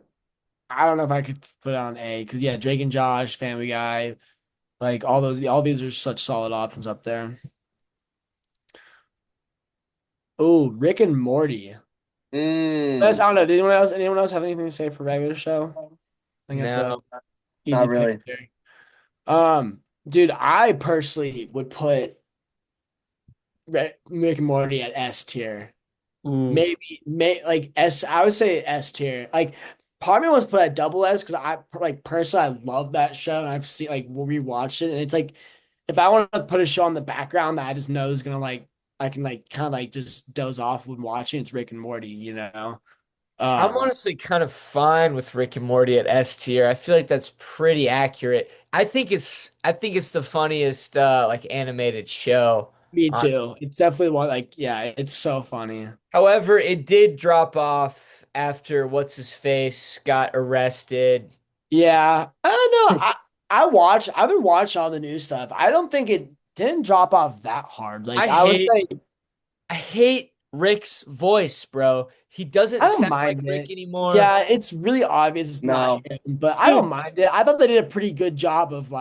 I don't know if I could put it on A because yeah, Drake and Josh, Family Guy, like all these are such solid options up there. Oh, Rick and Morty. I Mm, don't know. Did anyone else have anything to say for regular show? I think that's a No. easy not pick really. there. Dude, I personally would put Rick and Morty at S tier. Ooh. Maybe like S. I would say S tier. Like part of me wants to put at double S because I like personally I love that show and I've seen like rewatched it and it's like if I want to put a show on the background that I just know is gonna like I can like kind of like just doze off when watching it's Rick and Morty, you know. I'm Um, honestly kind of fine with Rick and Morty at S tier. I feel like that's pretty accurate. I think it's the funniest like animated show. Me too. It's definitely one like yeah, it's so funny. However, it did drop off after what's his face got arrested. Yeah. I don't know. I've been watching all the new stuff. I don't think it didn't drop off that hard. I Like I would hate say I hate Rick's voice, bro. He doesn't I don't sound like mind Rick it. anymore. Yeah, it's really obvious it's not No. him, but I don't Dude, mind it. I thought they did a pretty good job of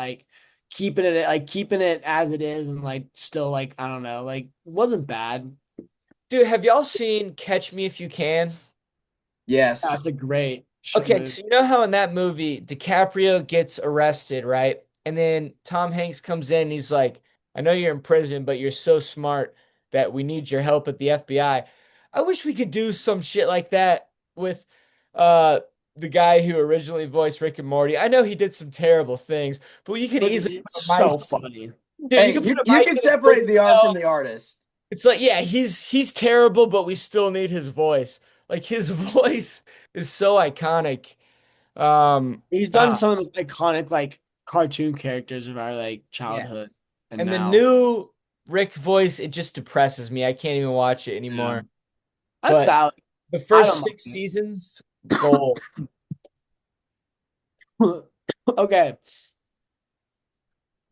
keeping it as it is and like still like I don't know, like wasn't bad. dude, have y'all seen Catch Me If You Can? Yeah, Yes. it's a great Okay, movie. so you know how in that movie DiCaprio gets arrested, right? And then Tom Hanks comes in and he's like, I know you're in prison, but you're so smart that we need your help at the FBI. I wish we could do some shit like that with uh the guy who originally voiced Rick and Morty. I know he did some terrible things, but you could But easily it's put a mic. so funny. Dude, you Hey, could put a you mic can in his separate prison the art from cell. the artist. It's like, yeah, he's terrible, but we still need his voice. Like his voice is so iconic. He's done Ah, some of those iconic like cartoon characters of our like yes. childhood and And the now. new Rick voice, it just depresses me. I can't even watch it Yeah. anymore. That's But valid. the I first don't six mind seasons, gold. it. Okay.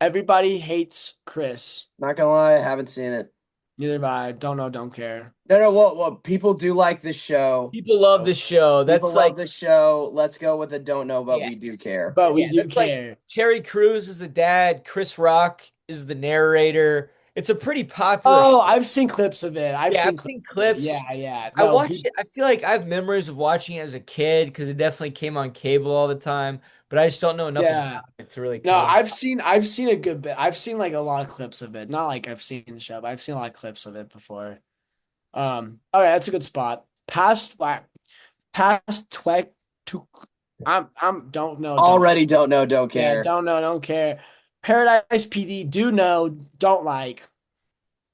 Everybody hates Chris. Not gonna lie, I haven't seen it. Neither have I. Don't know, don't care. No, no, well, people do like this show. People love Nope. this show. People That's love like, this show. Let's go with a don't know, but we do yes. care. But we Yeah, do that's like care. Terry Crews is the dad, Chris Rock is the narrator. It's a pretty popular show. Oh, I've seen clips of it. I've Yeah, seen I've clips seen of it. clips. Yeah, yeah. I No, watched it. I feel like I have memories of watching it as a kid because it definitely came on cable all the time, but I just don't know enough about yeah. it to really No, comment. I've seen a good bit. I've seen like a lot of clips of it. Not like I've seen the show, but I've seen a lot of clips of it before. Okay, that's a good spot. Past twek to I'm don't know, don't Already don't know, don't yeah, care. don't know, don't care. Paradise PD, do know, don't like.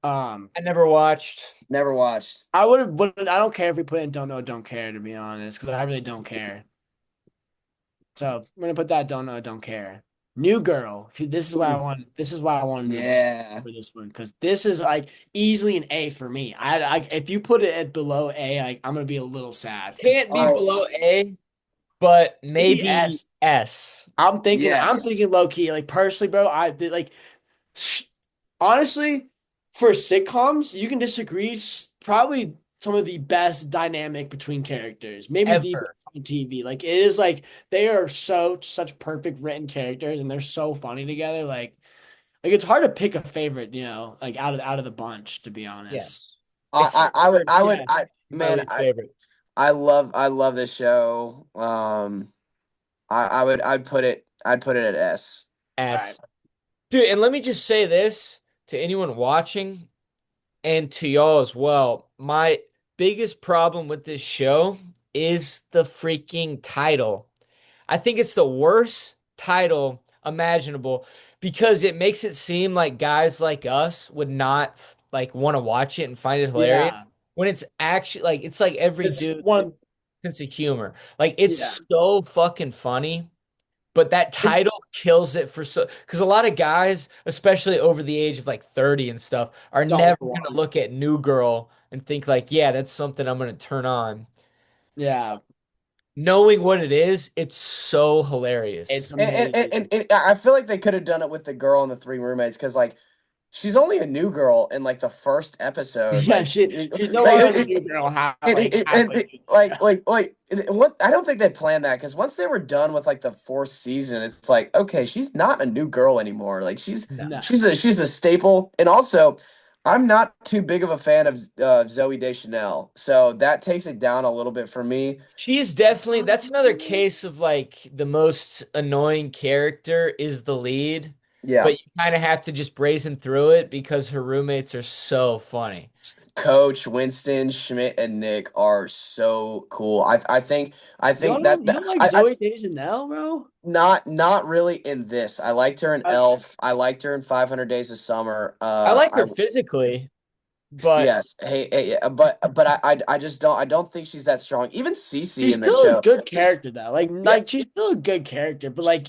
I never watched. Never watched. I don't care if we put in don't know, don't care, to be honest, because I really don't care. So I'm gonna put that don't know, don't care. New girl. See, Ooh, this is why I wanted to yeah. for this one, because this is like easily an A for me. I if you put it at below A, like I'm gonna be a little sad because Can't be Oh, below A, but maybe maybe S. S. I'm yes. thinking low key. Like personally, bro, like sh- honestly, for sitcoms, you can disagree. Probably some of the best dynamic between characters, maybe the best Ever. on TV. Like it is like they are such perfect written characters, and they're so funny together. Like it's hard to pick a favorite, like out of the bunch, to be honest. Yes. I, Except I would, for, I would, yeah, I, my man, least favorite. I love this show. I'd put it at S. All right. S. Dude, and let me just say this to anyone watching and to y'all as well. My biggest problem with this show is the freaking title. I think it's the worst title imaginable because it makes it seem like guys like us would not like want to watch it and find it hilarious Yeah. when it's actually like it's like every It's dude's one. sense of humor. Like Yeah. it's so fucking funny, but that It's, title kills it for so because a lot of guys, especially over the age of like 30 and stuff, are don't never gonna want. look at New Girl and think like, yeah, that's something I'm gonna turn on. Yeah. Knowing what it is, it's so It's hilarious. amazing. And I feel like they could have done it with the girl and the three roommates because like she's only a new girl in like the first episode. Yeah, Like, she's no longer the like new girl like halfway through the show. what I don't think they planned that because once they were done with like the fourth season, it's like okay, she's not a new girl anymore. Like No. No. she's a staple, and also I'm not too big of a fan of Zoe Deschanel, so that takes it down a little bit for me. She's definitely that's another case of like the most annoying character is the lead, but Yeah, you kind of have to just brazen through it because her roommates are so funny. Coach Winston Schmidt and Nick are so cool. I think You don't like I Zoe Deschanel, bro? not really in this. I liked her in Okay. Elf. I liked her in 500 Days of Summer. I like her physically, but Yes. Yeah, I just I don't think she's that strong. Even Cece She's in this still a show. good She's character though. yeah, Like she's still a good character, but like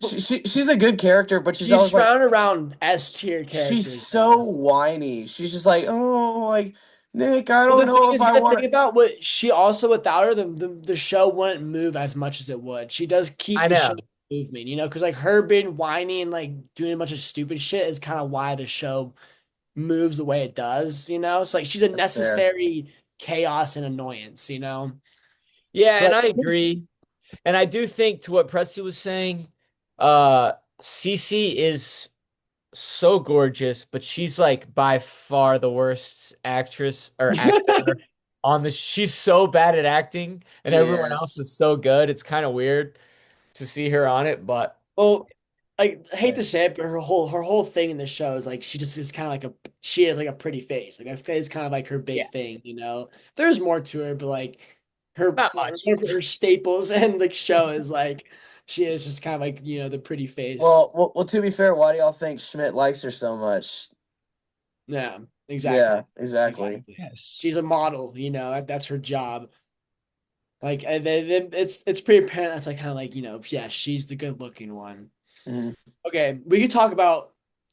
she's a good character, but she's She's always like surrounded around S tier she's characters so though. whiny. She's just like, oh, like Nick, I Well, don't the thing know if is, you I gotta think want. about what she also without her, the show wouldn't move as much as it would. She does keep I the show know. moving, because like her being whiny and like doing a bunch of stupid shit is kind of why the show moves the way it does. It's like she's a That's fair. necessary chaos and annoyance. Yeah, So and like, I agree. And I do think to what Presley was saying, uh, Cece is so gorgeous, but she's like by far the worst actress or actor on the. She's so bad at acting, and She everyone else is. is so good. It's kind of weird to see her on it, but well, I hate to say it, but her whole thing in the show is like she just is kind of like she has like a pretty face. Like that face is kind of like her yeah, big thing. There's more to her, but like her not one much. of her staples and the show is like she is just kind of like the pretty face. Well, to be fair, why do y'all think Schmidt likes her so much? Yeah, Yeah, exactly. exactly. Exactly. Yes. She's a model. That's her job. Like, and then it's pretty apparent that's like kind of like, yeah, she's the good looking one. Mhm. Okay, we could talk about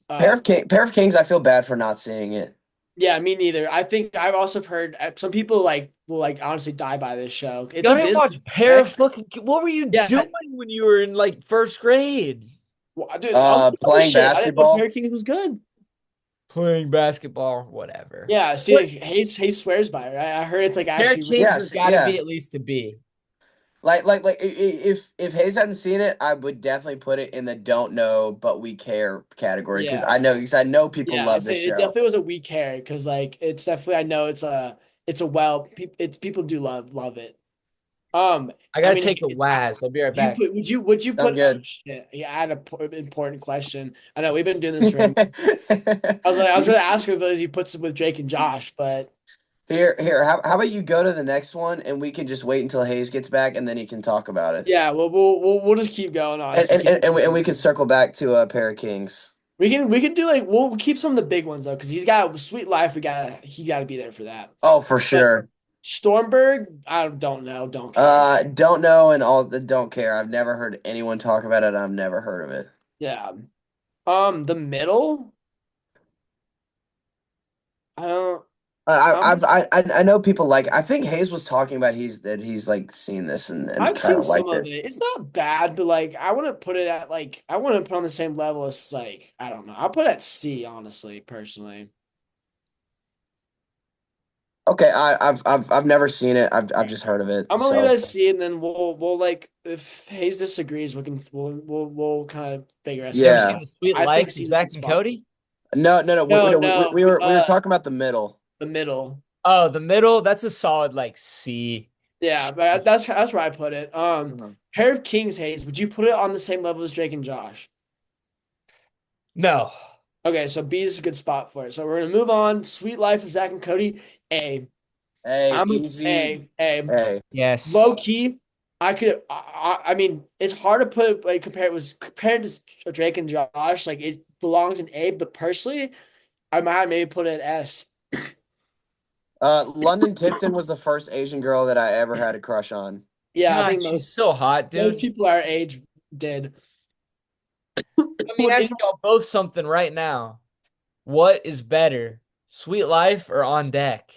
uh Pair of Kings. I feel bad for not seeing it. yeah, me neither. I think I've also heard some people like will like honestly die by this show. It's a Y'all didn't Disney, watch Pair of right? fucking. What were you Yeah, doing when you were in like first grade? well, dude, other Playing shit. I didn't know basketball. Perry King was good. Playing basketball, whatever. Yeah, see, What like, Hayes swears by it. Right? I heard it's like Pair of actually really Kings has Yes, got to be yeah. at least a B. If Hayes hadn't seen it, I would definitely put it in the don't know but we care category yeah. because I know people Yeah, love it's this it show. definitely was a weak hair because like it's definitely I know it's a it's people do love it. I I gotta mean, take a Waz. I'll be right you back. put would you Sound put oh good. shit yeah I had an important question. I know we've been doing this for a minute. I was really asking if he puts it with Drake and Josh, but Here, how about you go to the next one and we can just wait until Hayes gets back and then he can talk about it. yeah, well we'll just keep going. Honestly, keep And we can circle back to Pair of Kings. we can do like we'll keep some of the big ones though because he's got Sweet Life. He gotta be there for that. Oh, for But sure. Stormberg, I don't know, don't care. Don't know and all don't care. I've never heard anyone talk about it. I've never heard of it. Yeah. The middle, I don't. I'm. I know people like. I think Hayes was talking about he's like seen this and I've kind seen of some liked of it. it. It's not bad, but like I wouldn't put it at like I wouldn't put on the same level as like I don't know. I'll put it at C, honestly, personally. Okay, I've never seen it. I've just heard of it. I'm gonna leave it So at C, and then we'll like if Hayes disagrees, we'll kind of figure out You ever something seen yeah. out. The Sweet I think Life of C's a Zach good and spot. Cody? No. No, No. no, We were talking about the middle. the middle. Oh, the middle. That's a solid like C. Yeah, but that's where I put it. Mhm. Pair of Kings, Hayes. Would you put it on the same level as Drake and Josh? No. Okay, so B is a good spot for it. So we're gonna move on. Sweet Life of Zach and Cody. A. Hey, I'm a easy. A. Hey. Low Yes. key. I mean, it's hard to put like compared to Drake and Josh. Like it belongs in A, but personally, I might maybe put it at S. London Tipton was the first Asian girl that I ever had a crush on. Yeah, I God, think she's so hot, most dude. people our age did. Let me When ask y'all both something right now. What is better, Sweet Life or On Deck?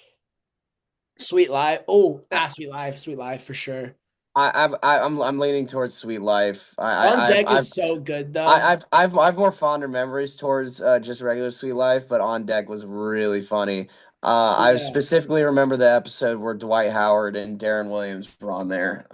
Sweet Life. Oh, Sweet Life for sure. I'm leaning towards Sweet Life. On Deck is so good though. I've more fonder memories towards just regular Sweet Life, but On Deck was really funny. I Yeah. specifically remember the episode where Dwight Howard and Darren Williams were on there.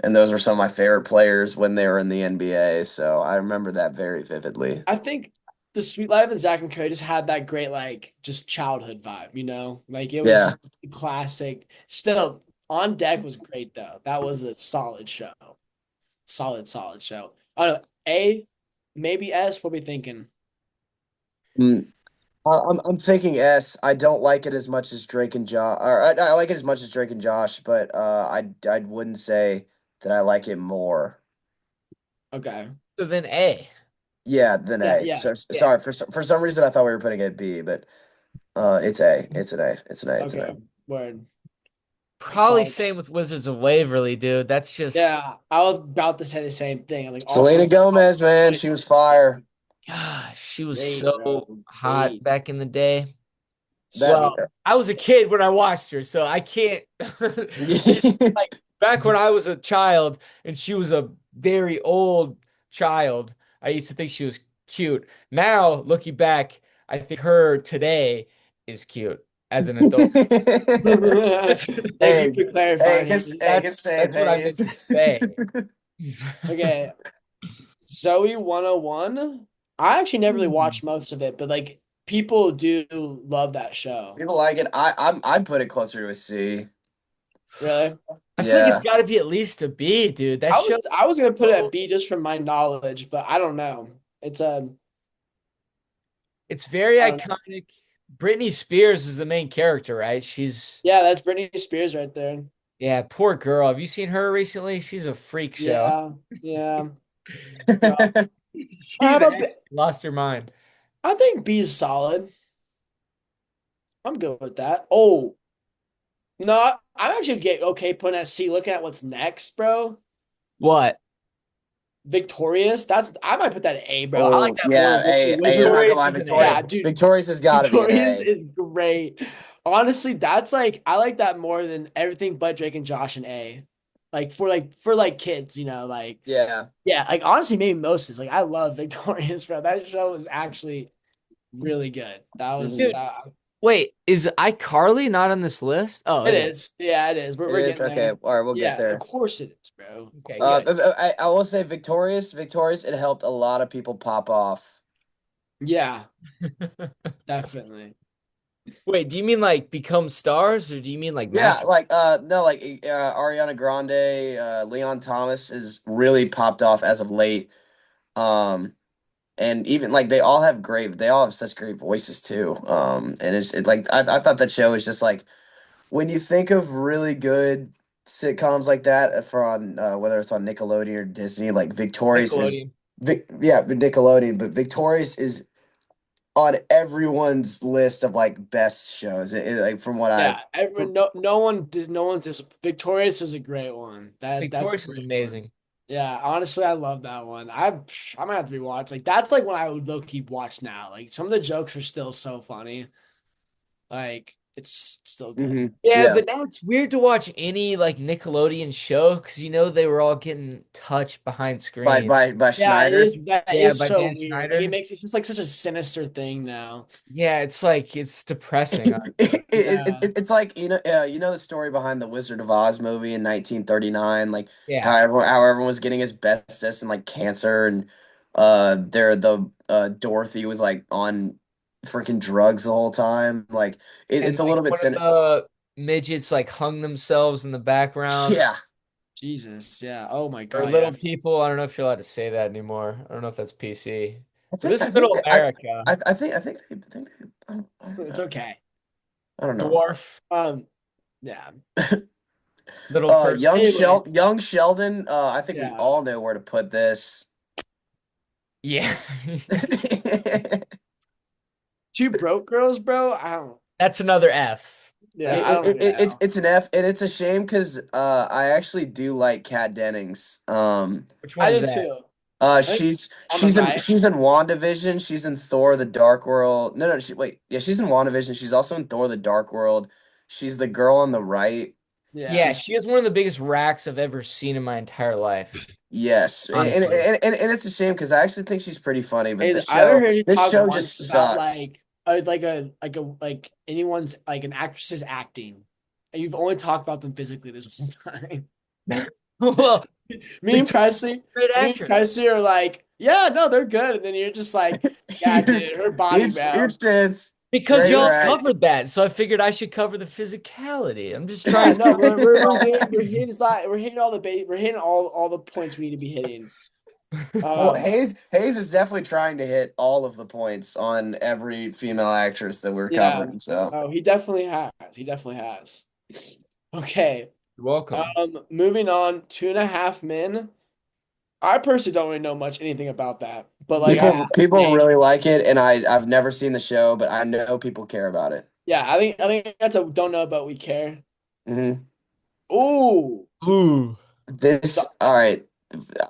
And those were some of my favorite players when they were in the NBA. So I remember that very vividly. I think the Sweet Life and Zach and Cody just had that great like just childhood vibe. Like it was Yeah. just classic. Still, On Deck was great though. That was a solid show. Solid show. I don't know. A, maybe S. What we thinking? Mm, I'm thinking S. I don't like it as much as Drake and Josh. Or I like it as much as Drake and Josh, but I wouldn't say that I like it more. Okay. So then A. Yeah, than Yeah, A. yeah, So, yeah. sorry for some reason I thought we were putting it B, but it's A. It's an A. It's an A. It's an Okay. A. Word. Probably Solid. same with Wizards of Waverly, dude. That's just, Yeah, I was about to say the same thing. Like Selena also Gomez, man, she was fire. gosh, she was great, so bro. hot Great. back in the day. That So Well, I was a kid when I watched her, so I can't. You like back when I was a child and she was a very old child, I used to think she was cute. Now, looking back, I think her today is cute as an adult. That's thank you hey, for clarifying, Hayes. good save, that's what I meant Hayes. to say. Okay, Zoe 101. I actually never really watched most of it, but like people do love that show. People like it. I'd put it closer to a C. Really? I feel like it's Yeah. got to be at least a B, dude. That show, I was gonna put it at so- B just from my knowledge, but I don't know. It's it's very I don't know. iconic. Britney Spears is the main character, right? She's Yeah, that's Britney Spears right there. Yeah, poor girl. Have you seen her recently? She's a freak show. Yeah, yeah. So how She's about B? actually lost her mind. I think B is solid. I'm good with that. Oh no, I'm actually get okay putting at C. Looking at what's next, bro. What? Victorious. That's I might put that at A, bro. I like Oh that more yeah, than I'm Wizard. not gonna Victorious lie, is an A. Yeah, dude. Victorious has got to be an Victorious A. is great. Honestly, that's like I like that more than everything but Drake and Josh and A. Like for kids, like Yeah. yeah, like honestly, maybe most is like I love Victorious, bro. That show was actually really good. That was Mhm. Dude, wait, is iCarly not on this list? Oh, it it is. is. Yeah, it is. It We're is getting okay. there. All right, we'll get Yeah, of there. course it is, bro. Of Okay, course. good. I will say Victorious. It helped a lot of people pop off. Yeah, definitely. Wait, do you mean like become stars or do you mean like Yeah, master? like no, like Ariana Grande, Leon Thomas is really popped off as of late. Um, and even like they all have such great voices too. And like I thought that show is just like when you think of really good sitcoms like that from whether it's on Nickelodeon or Disney, like Victorious is Nickelodeon. Nickelodeon, but Victorious is on everyone's list of like best shows. Like from what I Yeah, everyone, no one's Victorious is a great one. That's a Victorious is great one. amazing. Yeah, honestly, I love that one. I might have to rewatch. Like that's like when I would low key watch now. Like some of the jokes are still so funny. Like it's still good. Yeah, yeah. but now it's weird to watch any like Nickelodeon show because they were all getting touched behind screen. By Yeah, it Schneider. is. That Yeah, is by so Dan weird. Like it Schneider. makes it's just like such a sinister thing now. Yeah, it's like it's depressing, honestly. Yeah, It's like you know the story behind the Wizard of Oz movie in 1939, like Yeah. how everyone was getting asbestos and like cancer, and the Dorothy was like on freaking drugs the whole time. Like And it's a like little bit one of the midgets like hung themselves in the background. yeah. Jesus. Yeah. Oh my Or God. Yeah. little people. I don't know if you're allowed to say that anymore. I don't know if that's PC. But this I is think middle that, America. I think they, It's okay. I don't know. Dwarf, Yeah. little person. Anyways. Young Sheldon, I think we Yeah. all know where to put this. Yeah. Two broke girls, bro. I don't. That's another F. Yeah, That's I don't another F. know. It's an F, and it's a shame because I actually do like Kat Dennings. Which one I is do that? too. I think on the right. She's in WandaVision. She's in Thor: The Dark World. No, wait, yeah, she's in WandaVision. She's also in Thor: The Dark World. She's the girl on the right. Yeah, Yeah. She's she has one of the biggest racks I've ever seen in my entire life. yes, Honestly. and it's a shame because I actually think she's pretty funny, but Hey, I ever heard you this talk show once just about sucks. like anyone's like an actress's acting, and you've only talked about them physically this whole time. Well, Me and Victoria's Presley, a great me and actress. Presley are like, yeah, no, they're good, and then you're just like, yeah, Huge, dude, her body, huge bro. chance. Because Great y'all rack. covered that, so I figured I should cover the physicality. I'm just Yeah, trying no, to. we're hitting we're hitting we're hitting all the points we need to be hitting. Well, Um, Hayes is definitely trying to hit all of the points on every female actress that we're yeah, covering. So oh, he definitely has. He definitely has. Okay. You're welcome. Moving on, 2.5 Men. I personally don't really know much anything about that, but like I've Yeah. heard the people name. really like it, and I've never seen the show, but I know people care about it. Yeah, I think that's a don't know but we care. Hmm Ooh. This, So all right.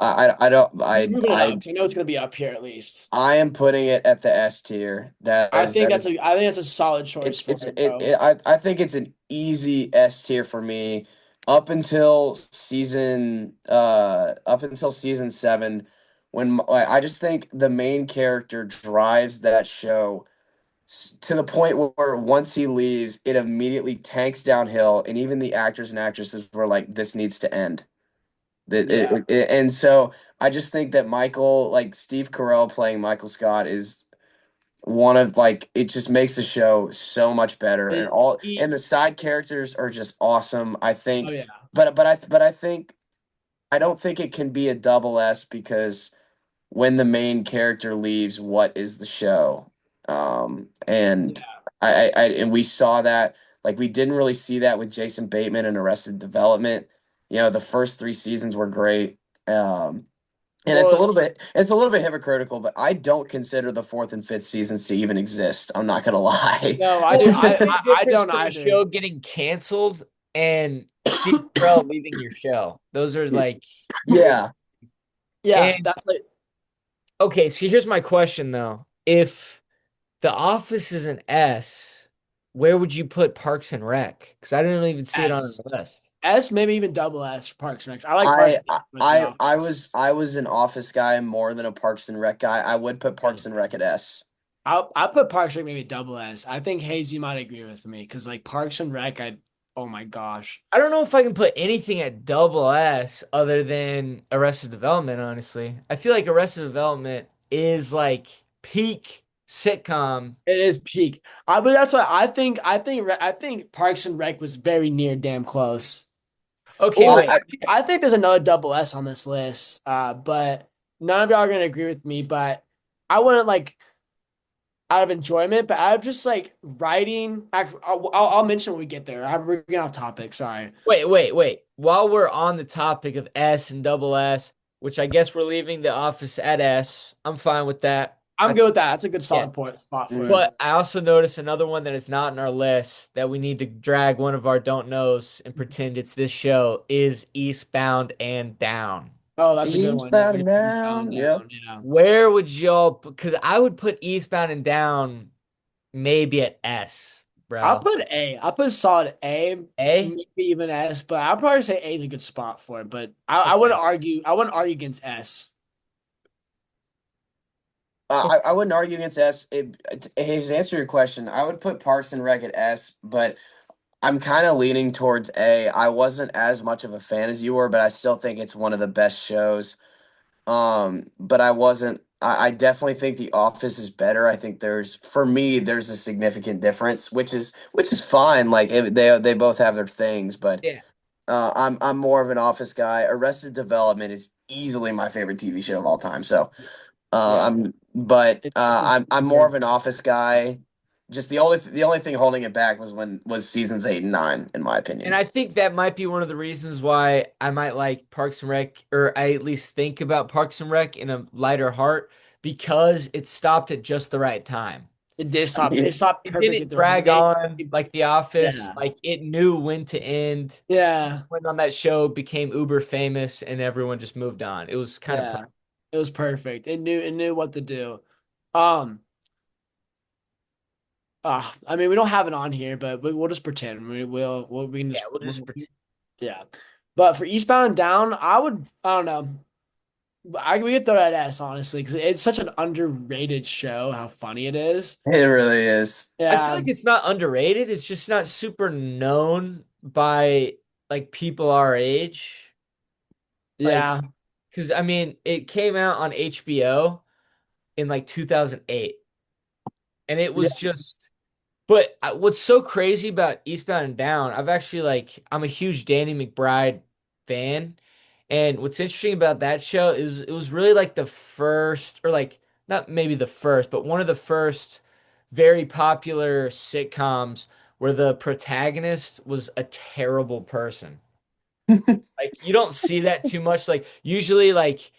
I don't, who's moving it up? 'Cause I know it's gonna be up here at least. I am putting it at the S tier. That is I think that's a solid choice for it, bro. I think it's an easy S tier for me up until season 7 when I just think the main character drives that show to the point where once he leaves it immediately tanks downhill, and even the actors and actresses were like, this needs to end. Yeah. And so I just think that Michael, like Steve Carell playing Michael Scott, is one of like, it just makes the show so much better, and all He, and the side characters are just awesome, I oh think. yeah. But I think I don't think it can be a double S, because when the main character leaves, what is the show? And Yeah. and we saw that, like, we didn't really see that with Jason Bateman and Arrested Development. The first 3 seasons were great. And Well, it's a little bit hypocritical, but I don't consider the fourth and fifth seasons to even exist. I'm not gonna lie. no, I Well, do. there's a big I difference don't from a either. show getting canceled and Steve Carell leaving your show. Those are like, Yeah. Yeah, and that's like okay, so here's my question though. If The Office is an S, where would you put Parks and Rec? Because I didn't even see it on S. the list. S, maybe even double S for Parks and Rec. I like Parks and Rec with The Office. I was an Office guy more than a Parks and Rec guy. I would put Parks and Rec at S. I'll put Parks and Rec maybe double S. I think Hayes, you might agree with me because like Parks and Rec, oh my gosh, I don't know if I can put anything at double S other than Arrested Development, honestly. I feel like Arrested Development is like peak sitcom. it is peak. But that's why I think Parks and Rec was very near, damn close. Okay, Oh, wait. I think there's another double S on this list. But none of y'all are gonna agree with me. But I wouldn't like out of enjoyment, but out of just like writing. I'll mention when we get there. We're getting off topic. Sorry. Wait. While we're on the topic of S and double S, which I guess we're leaving The Office at S, I'm fine with that. I'm good with that. That's a good Yeah. solid point spot for Mm. it. But I also noticed another one that is not in our list that we need to drag one of our don't knows and pretend it's this show is Eastbound and Down. Oh, that's a good one. Yeah, Eastbound and he's down, down. Yep. down. Yeah. Where would y'all, because I would put Eastbound and Down maybe at S, I'll bro. put A. I'll put solid A, A? maybe even S, but I'll probably say A is a good spot for it. But I wouldn't Okay. argue. I wouldn't argue against S. I wouldn't argue against S. His answer to your question, I would put Parks and Rec at S, but I'm kind of leaning towards A. I wasn't as much of a fan as you were, but I still think it's one of the best shows. But I wasn't. I definitely think The Office is better. I think for me, there's a significant difference, which is fine. Like, they both have their things, but Yeah. I'm more of an Office guy. Arrested Development is easily my favorite TV show of all time. So Yeah, I'm more very of an Office guy. Just the only thing holding it back was seasons 8 and 9, in my And opinion. I think that might be one of the reasons why I might like Parks and Rec, or I at least think about Parks and Rec in a lighter heart, because it stopped at just the right time. it did stop. It stopped It perfect at didn't the right. drag on like The Office. Yeah, Like it knew when to end. yeah, Went on that show, became uber famous, and everyone just moved on. It was kind of yeah. perfect. It was perfect. It knew what to do. Um. I mean, we don't have it on here, but we'll just pretend. We can Yeah, just we'll just pretend. yeah. But for Eastbound and Down, I don't know. We could throw that S honestly because it's such an underrated show. How funny it is. It really is. I feel Yeah, like it's not underrated. It's just not super known by like people our age. Like, yeah, because I mean, it came out on HBO in like 2008, and it yeah, was just. But what's so crazy about Eastbound and Down, I'm a huge Danny McBride fan. And what's interesting about that show is it was really like the first, or like not maybe the first, but one of the first very popular sitcoms where the protagonist was a terrible person. Like you don't see that too much. Like usually like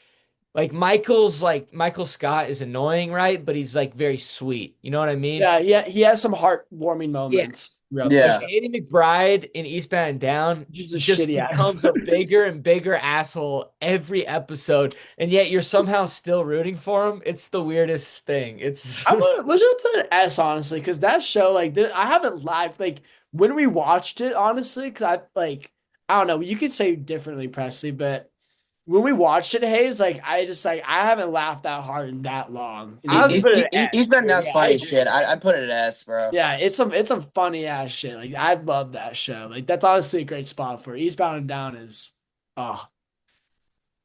like Michael Scott is annoying, right? But he's like very sweet. You know what I mean? Yeah, he has some heartwarming Yeah. moments throughout the But Yeah. show. Danny McBride in Eastbound and Down Just a just shitty ass. becomes a bigger and bigger asshole every episode, and yet you're somehow still rooting for him. It's the weirdest thing. It's I would let's just put an S honestly, because that show I haven't live like when we watched it honestly, because I don't know, you could say differently, Presley, but when we watched it, Hayes, I haven't laughed that hard in that long, and I would put it an He's S, been dude. down Yeah, I funny as shit. agree. I put it at S, bro. Yeah, it's some funny ass shit. Like I love that show. Like that's honestly a great spot for it. Eastbound and Down is oh,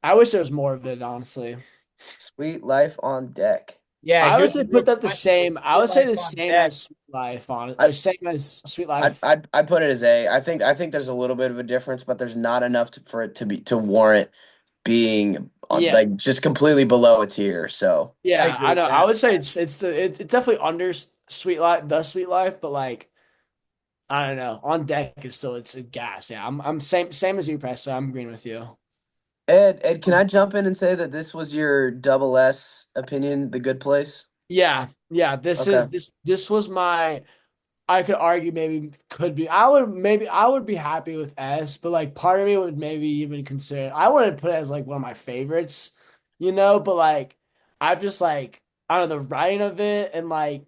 I wish there was more of it, honestly. Sweet life on deck. yeah. I would Here's a say real put that the question: same. I Sweet would say Life the on same Deck. as Sweet Life on it, I or same as Sweet I Life. I put it as A. I think there's a little bit of a difference, but there's not enough for it to warrant being on, Yeah, like just completely below a tier. So I yeah, agree I with know. I that. would say it's definitely under Sweet Life, the Sweet Life, but like I don't know. On deck is still it's a gas. Yeah, I'm same as you, Press. So I'm agreeing with you. Ed, can I jump in and say that this was your double S opinion, The Good Place? Yeah, yeah. Okay. This was my. I could argue maybe could be. I would be happy with S, but like part of me would maybe even consider. I wouldn't put it as like one of my favorites, But like I've just like I don't know the writing of it and like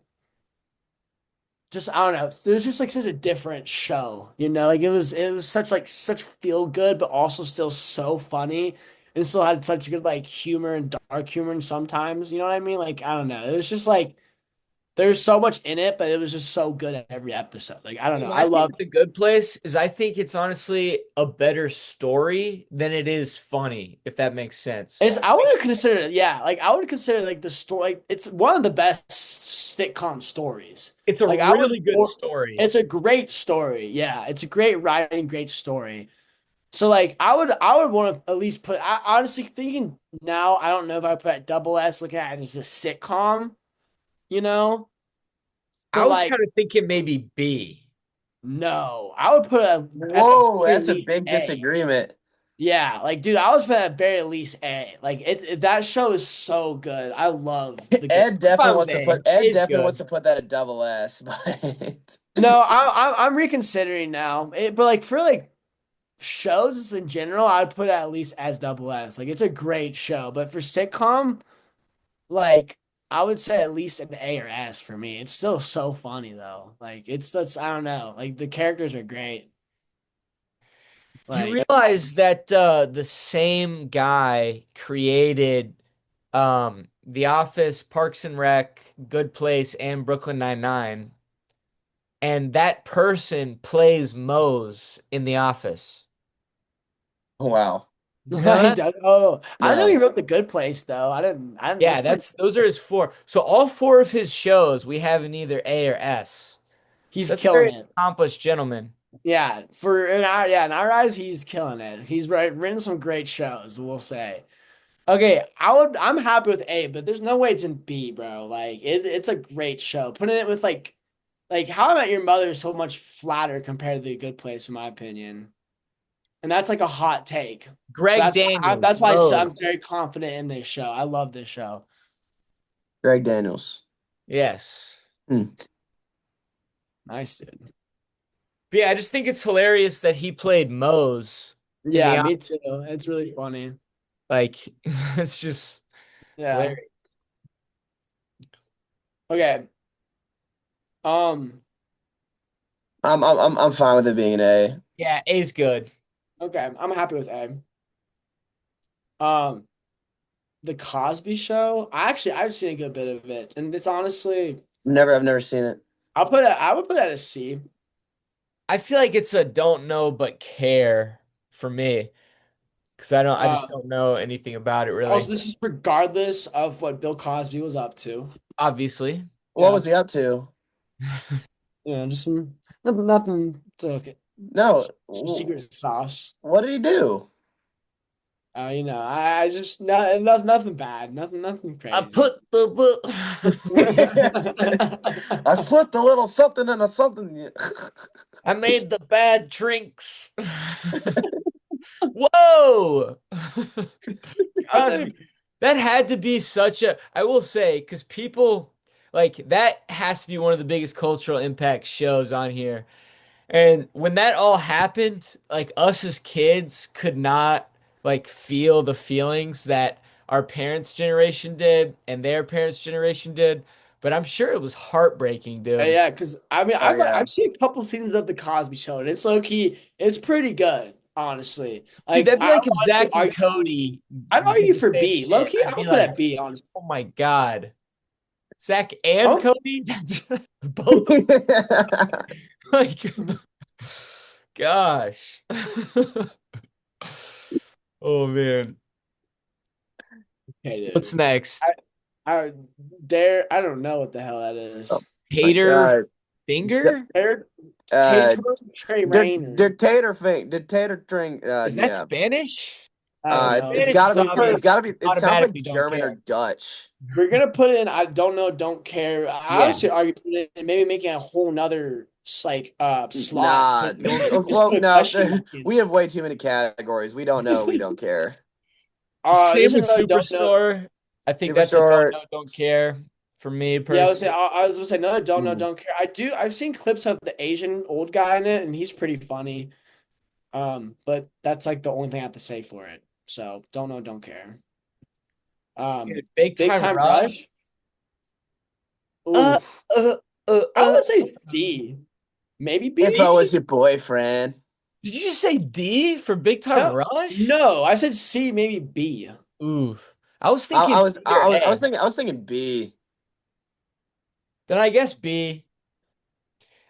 just I don't know. It was just like such a different show, Like it was such feel good, but also still so funny, and still had such good like humor and dark humor and sometimes. You know what I mean? Like I don't know. It was just like there's so much in it, but it was just so good at every episode. Like I don't know. I My thing love with The Good Place is I think it's honestly a better story than it is funny, if that makes sense. it's I would consider yeah, like I would consider like the story like, it's one of the best sitcom stories. It's a Like I would really good story. it's a great story. Yeah, it's a great writing, great story. So like I would want to at least put I honestly thinking now I don't know if I put double S looking at it as a sitcom, you know, I but was like kind of thinking maybe B. no, I would put it at the Whoa, very that's a least big A. disagreement. Yeah, like dude, I was put at very least A. Like that show is so good. I love the good. Ed definitely Fine with wants to A. put Ed A's definitely wants good. to put that at double S, but No, I'm reconsidering now. But like for like shows in general, I'd put it at least as double S. Like it's a great show, but for sitcom, like I would say at least an A or S for me. It's still so funny though. Like it's that's I don't know. Like the characters are great. Do you Like realize that the same guy created The Office, Parks and Rec, Good Place, and Brooklyn Nine-Nine, and that person plays Mose in The Office? wow. Did you know he that? does. Oh, I know he No. wrote The Good Place though. I didn't. Yeah, That's pretty. that's those are his four. So all four of his shows we have in either A or S. He's So that's a very killing it. accomplished gentleman. Yeah, for in our eyes, he's killing it. He's written some great shows, we'll say. Okay, I'm happy with A, but there's no way it's in B, bro. Like it's a great show. Putting it with like How I Met Your Mother is so much flatter compared to The Good Place, in my opinion. And that's like a hot take. Greg That's why I, Daniels, that's why I'm Mose. very confident in this show. I love this show. Greg Daniels. Yes. Hmm. Nice, dude. But yeah, I just think it's hilarious that he played Mose in Yeah, the me too. It's really funny. like it's just Yeah. hilarious. Okay. Um. I'm fine with it being an A. Yeah, A's good. Okay. I'm happy with A. Um. The Cosby Show. I've seen a good bit of it, and it's honestly I've never seen it. I would put that as C. I feel like it's a don't know but care for me because I Uh, just don't know anything about it Also, really. this is regardless of what Bill Cosby was up to. Obviously. What Yeah, was he up to? just nothing to No. some secret sauce. What did he do? I just nothing bad, nothing I crazy. put the book. I slipped a little something in a something. I made the bad drinks. Whoa! I say Cosby, that had to be such a, I will say, because people like that has to be one of the biggest cultural impact shows on here. And when that all happened, like us as kids could not like feel the feelings that our parents' generation did and their parents' generation did. But I'm sure it was heartbreaking, dude. Yeah, because I mean, Oh yeah. I've seen a couple seasons of the Cosby Show, and it's low key, it's pretty good, honestly. Dude, Like that'd be I like would if honestly Zach and argue, Cody I'd did argue the for same B. Low shit. key, I'd I be would put like, at B, honestly. oh my God. Zach and Oh, Cody? That's both of like gosh. Oh man. okay, What's dude. next? I, I dare. I don't know what the hell that Oh is. my Hater God. D- finger? Dare Uh, Tater Trey Rayner. dictator drink. Is that Yeah. Spanish? I don't know. It's Spanish gotta is be. It's obvious. gotta be. It sounds like Automatically don't German or care. Dutch. We're gonna put it in. I don't know. Don't care. I Yeah. honestly argue put it in, maybe making a whole nother like slot. Nah. Just Well, put a no. question mark in. We have way too many categories. We don't know. We don't care. This Same with is really don't know. Superstore. I think Super that's a don't short. know, don't care for me Yeah, I was say personally. I was gonna say another don't know, Hmm. don't care. I do. I've seen clips of the Asian old guy in it, and he's pretty funny. But that's like the only thing I have to say for it. So don't know, don't care. Big Big time time rush. rush. Uh, Ooh, uh, uh, I uh. would say C, maybe If I B. was your boyfriend. Did you just say D for Big Time No, Rush? no, I said C, maybe B. Oof. I was thinking B or A. I was thinking B. Then I guess B.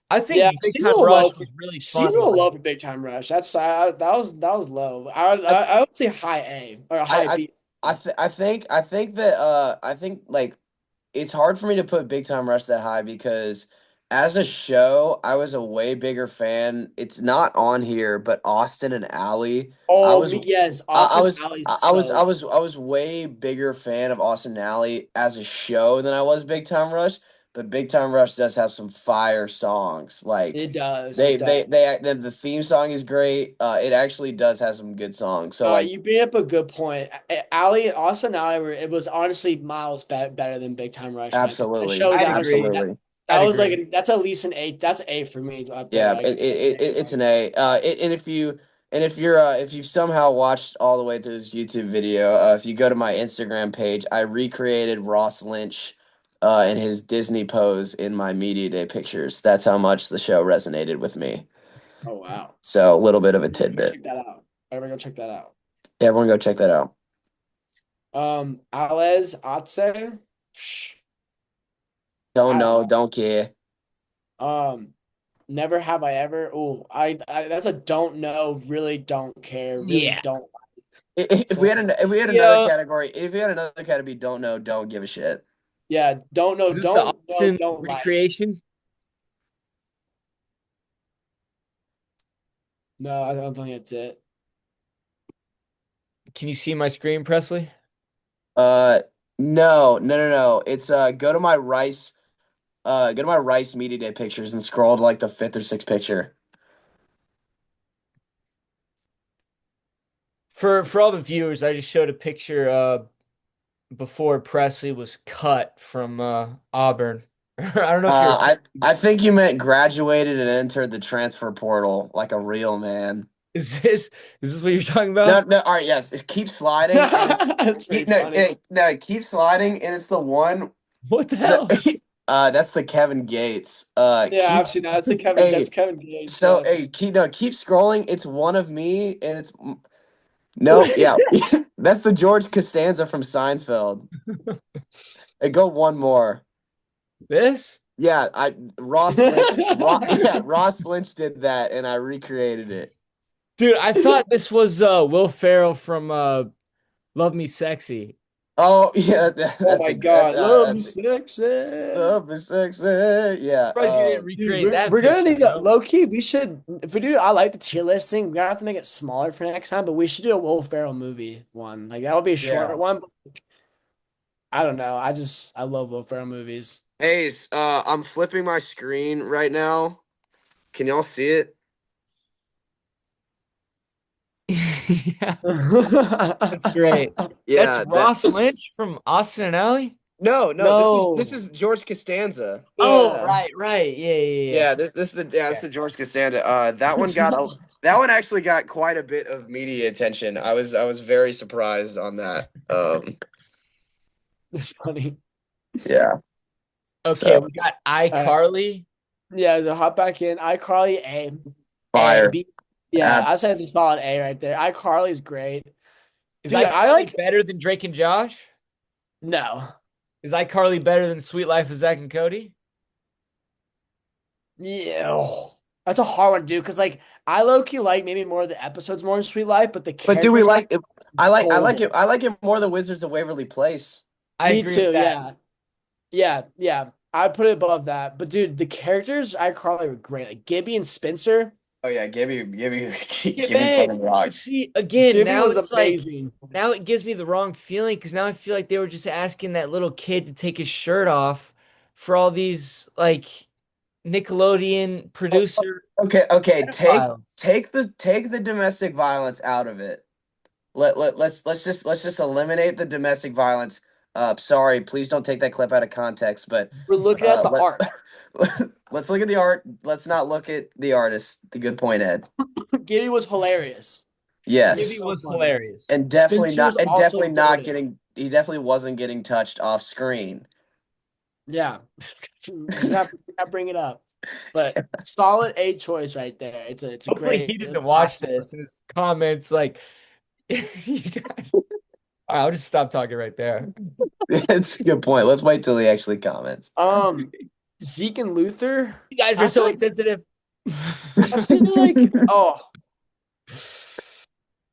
I Yeah, think Big C's a Time little Rush low. was really C's a funny. little low for Big Time Rush. That was low. I, I would say high A or high I B. I think that I think like it's hard for me to put Big Time Rush that high because as a show, I was a way bigger fan. It's not on here, but Austin and Ally, I Oh, was yes, I Austin was Alley I was so I was way bigger fan of Austin and Ally as a show than I was Big Time Rush, but Big Time Rush does have some fire songs. Like it does. It does. the theme song is great. It actually does have some good songs. So like You bring up a good point. Alley, Austin Alley, it was honestly miles better than Big Time Rush, man. That absolutely. show is I'd actually agree. Absolutely. that I'd was like agree. that's at least an A. That's A for me up there. Yeah, Like that's an A it's one. an A. And if you're if you've somehow watched all the way through this YouTube video, if you go to my Instagram page, I recreated Ross Lynch in his Disney pose in my media day pictures. That's how much the show resonated with me. Oh wow. So a little bit of a Go tidbit. check that out. Everybody go check that out. Everyone go check that out. Alez Atse. Psh, Don't I don't know, know. don't care. Um, Never have I ever. Oh, I that's a don't know, really don't care, really Yeah. don't. If we So had if we had another Yeah. category, if we had another category, don't know, don't give a shit. yeah, Is this the Austin don't like. recreation? No, I don't think it's it. Can you see my screen, Presley? Uh, no. It's go to my Rice Media Day pictures and scroll to like the fifth or sixth picture. For all the viewers, I just showed a picture before Presley was cut from Auburn. I don't know if you're I think you meant graduated and entered the transfer portal like a real man. is this is this what you're talking No, about? no, all right, yes. It's keep sliding and That's pretty no, funny. no, keep sliding and it's the one What the that hell? that's the Kevin Gates. Yeah, I've seen that. That's Kevin. Hey, That's Kevin Gates. so Yeah. hey, keep scrolling. It's one of me and it's no, yeah. That's the George Costanza from Seinfeld. Hey, go one more. This? Yeah, I Ross Lynch did that and I recreated it. Dude, I thought this was Will Ferrell from Love Me Sexy. Oh yeah, Oh my God, love me that's a sexy. love is sexy. Yeah. Surprised you didn't Dude, recreate that we're gonna picture, need a bro. low key. We should if we do. I like the tier list thing. We're gonna have to make it smaller for next time, but we should do a Will Ferrell movie one. Like that would be a short Yeah. one. But I don't know. I love Will Ferrell movies. Hey, I'm flipping my screen right now. Can y'all see it? Yeah, that's great. That's Yeah, that Ross Lynch from Austin and Ally. no, this No. is George Costanza. Oh, Yeah. right, right. Yeah, yeah, yeah. Yeah, this is the George Costanza. That one actually got quite a bit of media attention. I was very surprised on that. That's funny. Yeah. Okay, So we got All right. iCarly. Yeah, so hop back in. iCarly A. A. fire. B. Yeah, Ab- I say it's a solid A right there. iCarly's great. Is Dude, I iCarly like better than Drake and Josh? no. Is iCarly better than Sweet Life of Zach and Cody? Yeah. That's a hard one to do because like I low key like maybe more of the episodes more in Sweet Life, but the but do we characters are like it? I like golden. it. I like it more than Wizards of Waverly Place. I Me agree with too, that. yeah. Yeah, yeah. I'd put it above that. But dude, the characters iCarly were great. Like Gibby and Spencer. Oh yeah, give me Yeah, give me man. fucking But rocks. see, again, Gibby now was it's like, amazing. now it gives me the wrong feeling because now I feel like they were just asking that little kid to take his shirt off for all these like Nickelodeon producer Okay, pedophiles. take the domestic violence out of it. Let's just eliminate the domestic violence. Sorry, please don't take that clip out of context, but We're looking at the let art. let's look at the art. Let's not look at the artist. The good point, Ed. Gibby was hilarious. He was Gibby Yes, so was funny. hilarious. and Spencer was also definitely not goaded. getting. He definitely wasn't getting touched off screen. Yeah. We got to bring it up. But solid A choice right there. It's a Hopefully great he it's a doesn't watch classic. this and his comments like you guys. All right, I'll just stop talking right there. It's a good point. Let's wait till he actually comments. Um Zeke and Luther. You guys are I feel so like insensitive. I feel like oh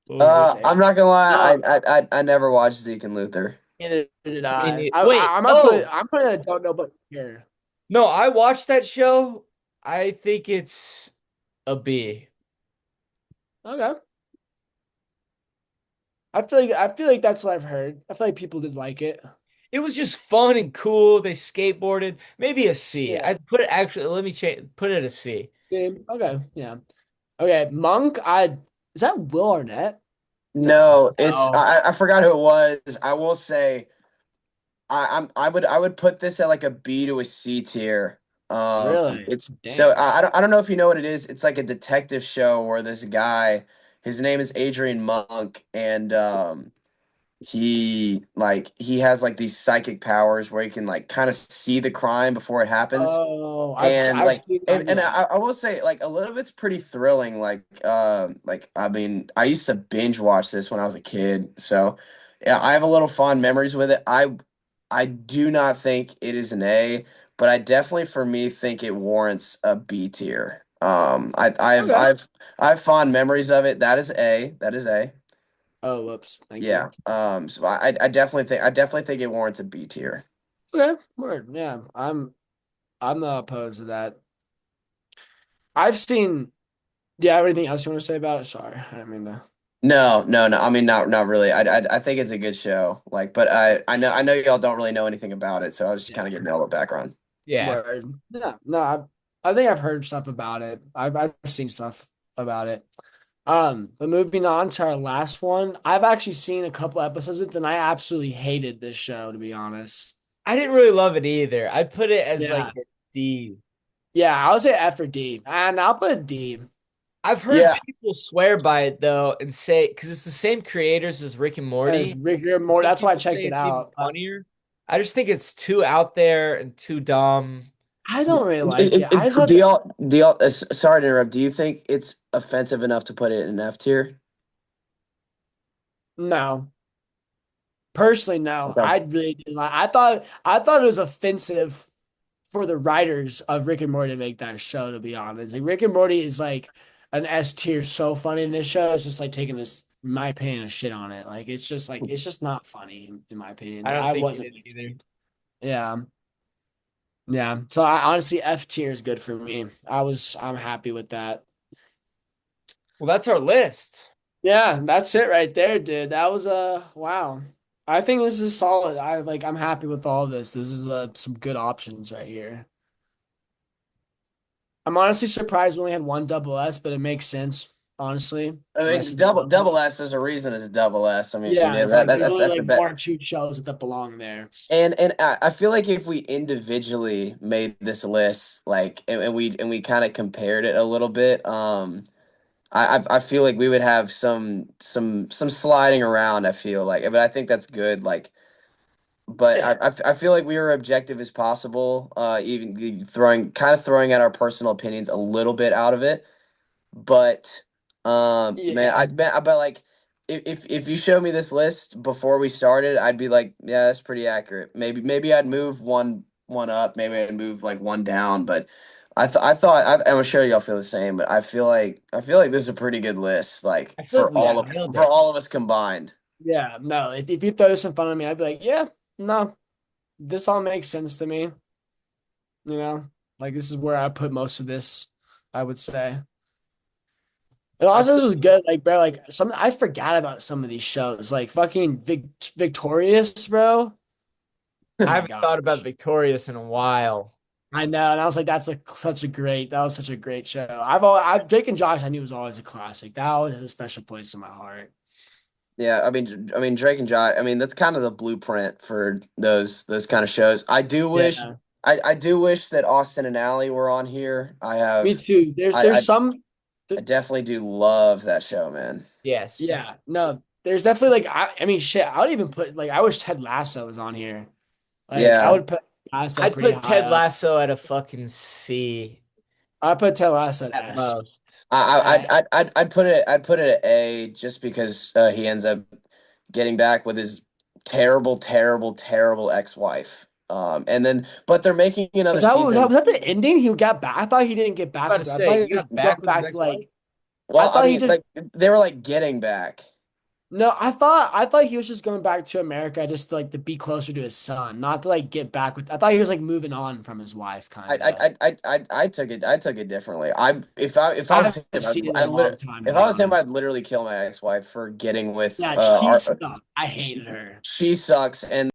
oh this A. I'm not gonna lie. Um I never watched Zeke and Luther. Neither did Me I. neither. Wait, I'm gonna put it oh I'm putting it don't know but here. no, I watched that show. I think it's a B. Okay. I feel like that's what I've heard. I feel like people did like it. It was just fun and cool. They skateboarded. Maybe a C. Yeah. I'd put it actually, let me change, put it a C. Same. Okay. Yeah. Okay. Monk, is that Will Arnett? No. No, Oh, I forgot who it was. I will say I would put this at like a B to a C tier. Really? It's so Dang. I don't know if you know what it is. It's like a detective show where this guy, his name is Adrian Monk, and he has like these psychic powers where he can like kind of see the crime before it happens. Oh, And I've seen yeah. I will say like a little bit's pretty thrilling. Like I mean, I used to binge watch this when I was a kid, so yeah, I have a little fond memories with it. I do not think it is an A, but I definitely for me think it warrants a B tier. Okay. I have fond memories of it. That is A. That is A. Oh, whoops. Thank Yeah. you. So I definitely think it warrants a B tier. Okay. Word. Yeah. I'm not opposed to that. I've seen. Do you have anything else you want to say about it? Sorry, I didn't mean to. No. I mean, not really. I think it's a good show. Like, but I know y'all don't really know anything about it, so I was just kind of Yeah. getting all the background. yeah. Word. Yeah. No. I think I've heard stuff about it. I've seen stuff about it. But moving on to our last one, I've actually seen a couple episodes of it, and I absolutely hated this show, to be honest. I didn't really love it either. I'd put it as like Yeah. a D. Yeah, I would say F or D. And I'll put a D. I've heard Yeah, people swear by it though and say because it's the same creators as Rick and As Morty. Rick and And Morty, some that's why I people say checked it it's even out. funnier. I just think it's too out there and too dumb. I don't really like it. I just want do the y'all sorry to interrupt. Do you think it's offensive enough to put it in F tier? no. Personally, no. Okay. I really didn't like. I thought it was offensive for the writers of Rick and Morty to make that show. To be honest, like Rick and Morty is like an S tier. So funny in this show. It's just like taking this, in my opinion, a shit on it. Like it's just not funny in my I opinion. don't I think it wasn't. is either. Yeah, yeah. So I honestly F tier is good for me. I'm happy with that. Well, that's our list. Yeah, that's it right there, dude. That was wow. I think this is solid. I'm happy with all this. This is some good options right here. I'm honestly surprised we only had one double S, but it makes sense. honestly. I Unless mean, it's double S. There's a reason it's double S. I mean, yeah, yeah, it's like there's only that's the like bet. one or two shows that belong there. And I feel like if we individually made this list, like, and we kind of compared it a little bit, I feel like we would have some sliding around. I feel like, but I think that's good. Like, but Yeah, I feel like we were objective as possible. Even throwing out our personal opinions a little bit out of it. But man, yeah. but like if you showed me this list before we started, I'd be like, yeah, that's pretty accurate. Maybe I'd move one up, maybe I'd move like one down, but I'm sure y'all feel the same, but I feel like this is a pretty good list, like I feel like we Yeah, nailed for it. all of us combined. yeah. No, if you throw this in front of me, I'd be like, yeah, no, this all makes sense to me. You know, like this is where I put most of this, I would say. And I also, this feel, was good. Like, bro, like some I forgot about some of these shows, like fucking Victorious, bro. Oh I my haven't thought about gosh. Victorious in a while. I know, and I was like, that was such a great show. Drake and Josh, I knew was always a classic. That always has a special place in my heart. Yeah, I mean Drake and Josh. I mean that's kind of the blueprint for those kind of shows. Yeah, I do wish that Austin and Ally were on here. me too. I Th- I definitely do love that show, man. Yes. yeah, no, there's definitely like, I mean, shit, I would even put like, I wish Ted Lasso was on here. Like, I Yeah, would put Lasso I'd pretty put high Ted up. Lasso at a fucking C I put Ted Lasso at at S. most. I'd put it at A just because he ends up getting back with his terrible ex-wife. And then but they're making another Was season. that the ending? He got back. I thought he didn't get back About to with her. I thought say he he was got just going back with his back to ex-wife. like. I Well, I thought he mean, just like they were like getting back. no. I thought he was just going back to America just to, like to be closer to his son, not to like get back with. I thought he was like moving on from his wife, kind of. I took it differently. If I I was him, haven't seen it in I a long literally time, to if I be was him, honest. I'd literally kill my ex-wife for getting with Yeah, she our sucked. I hated her. she sucks and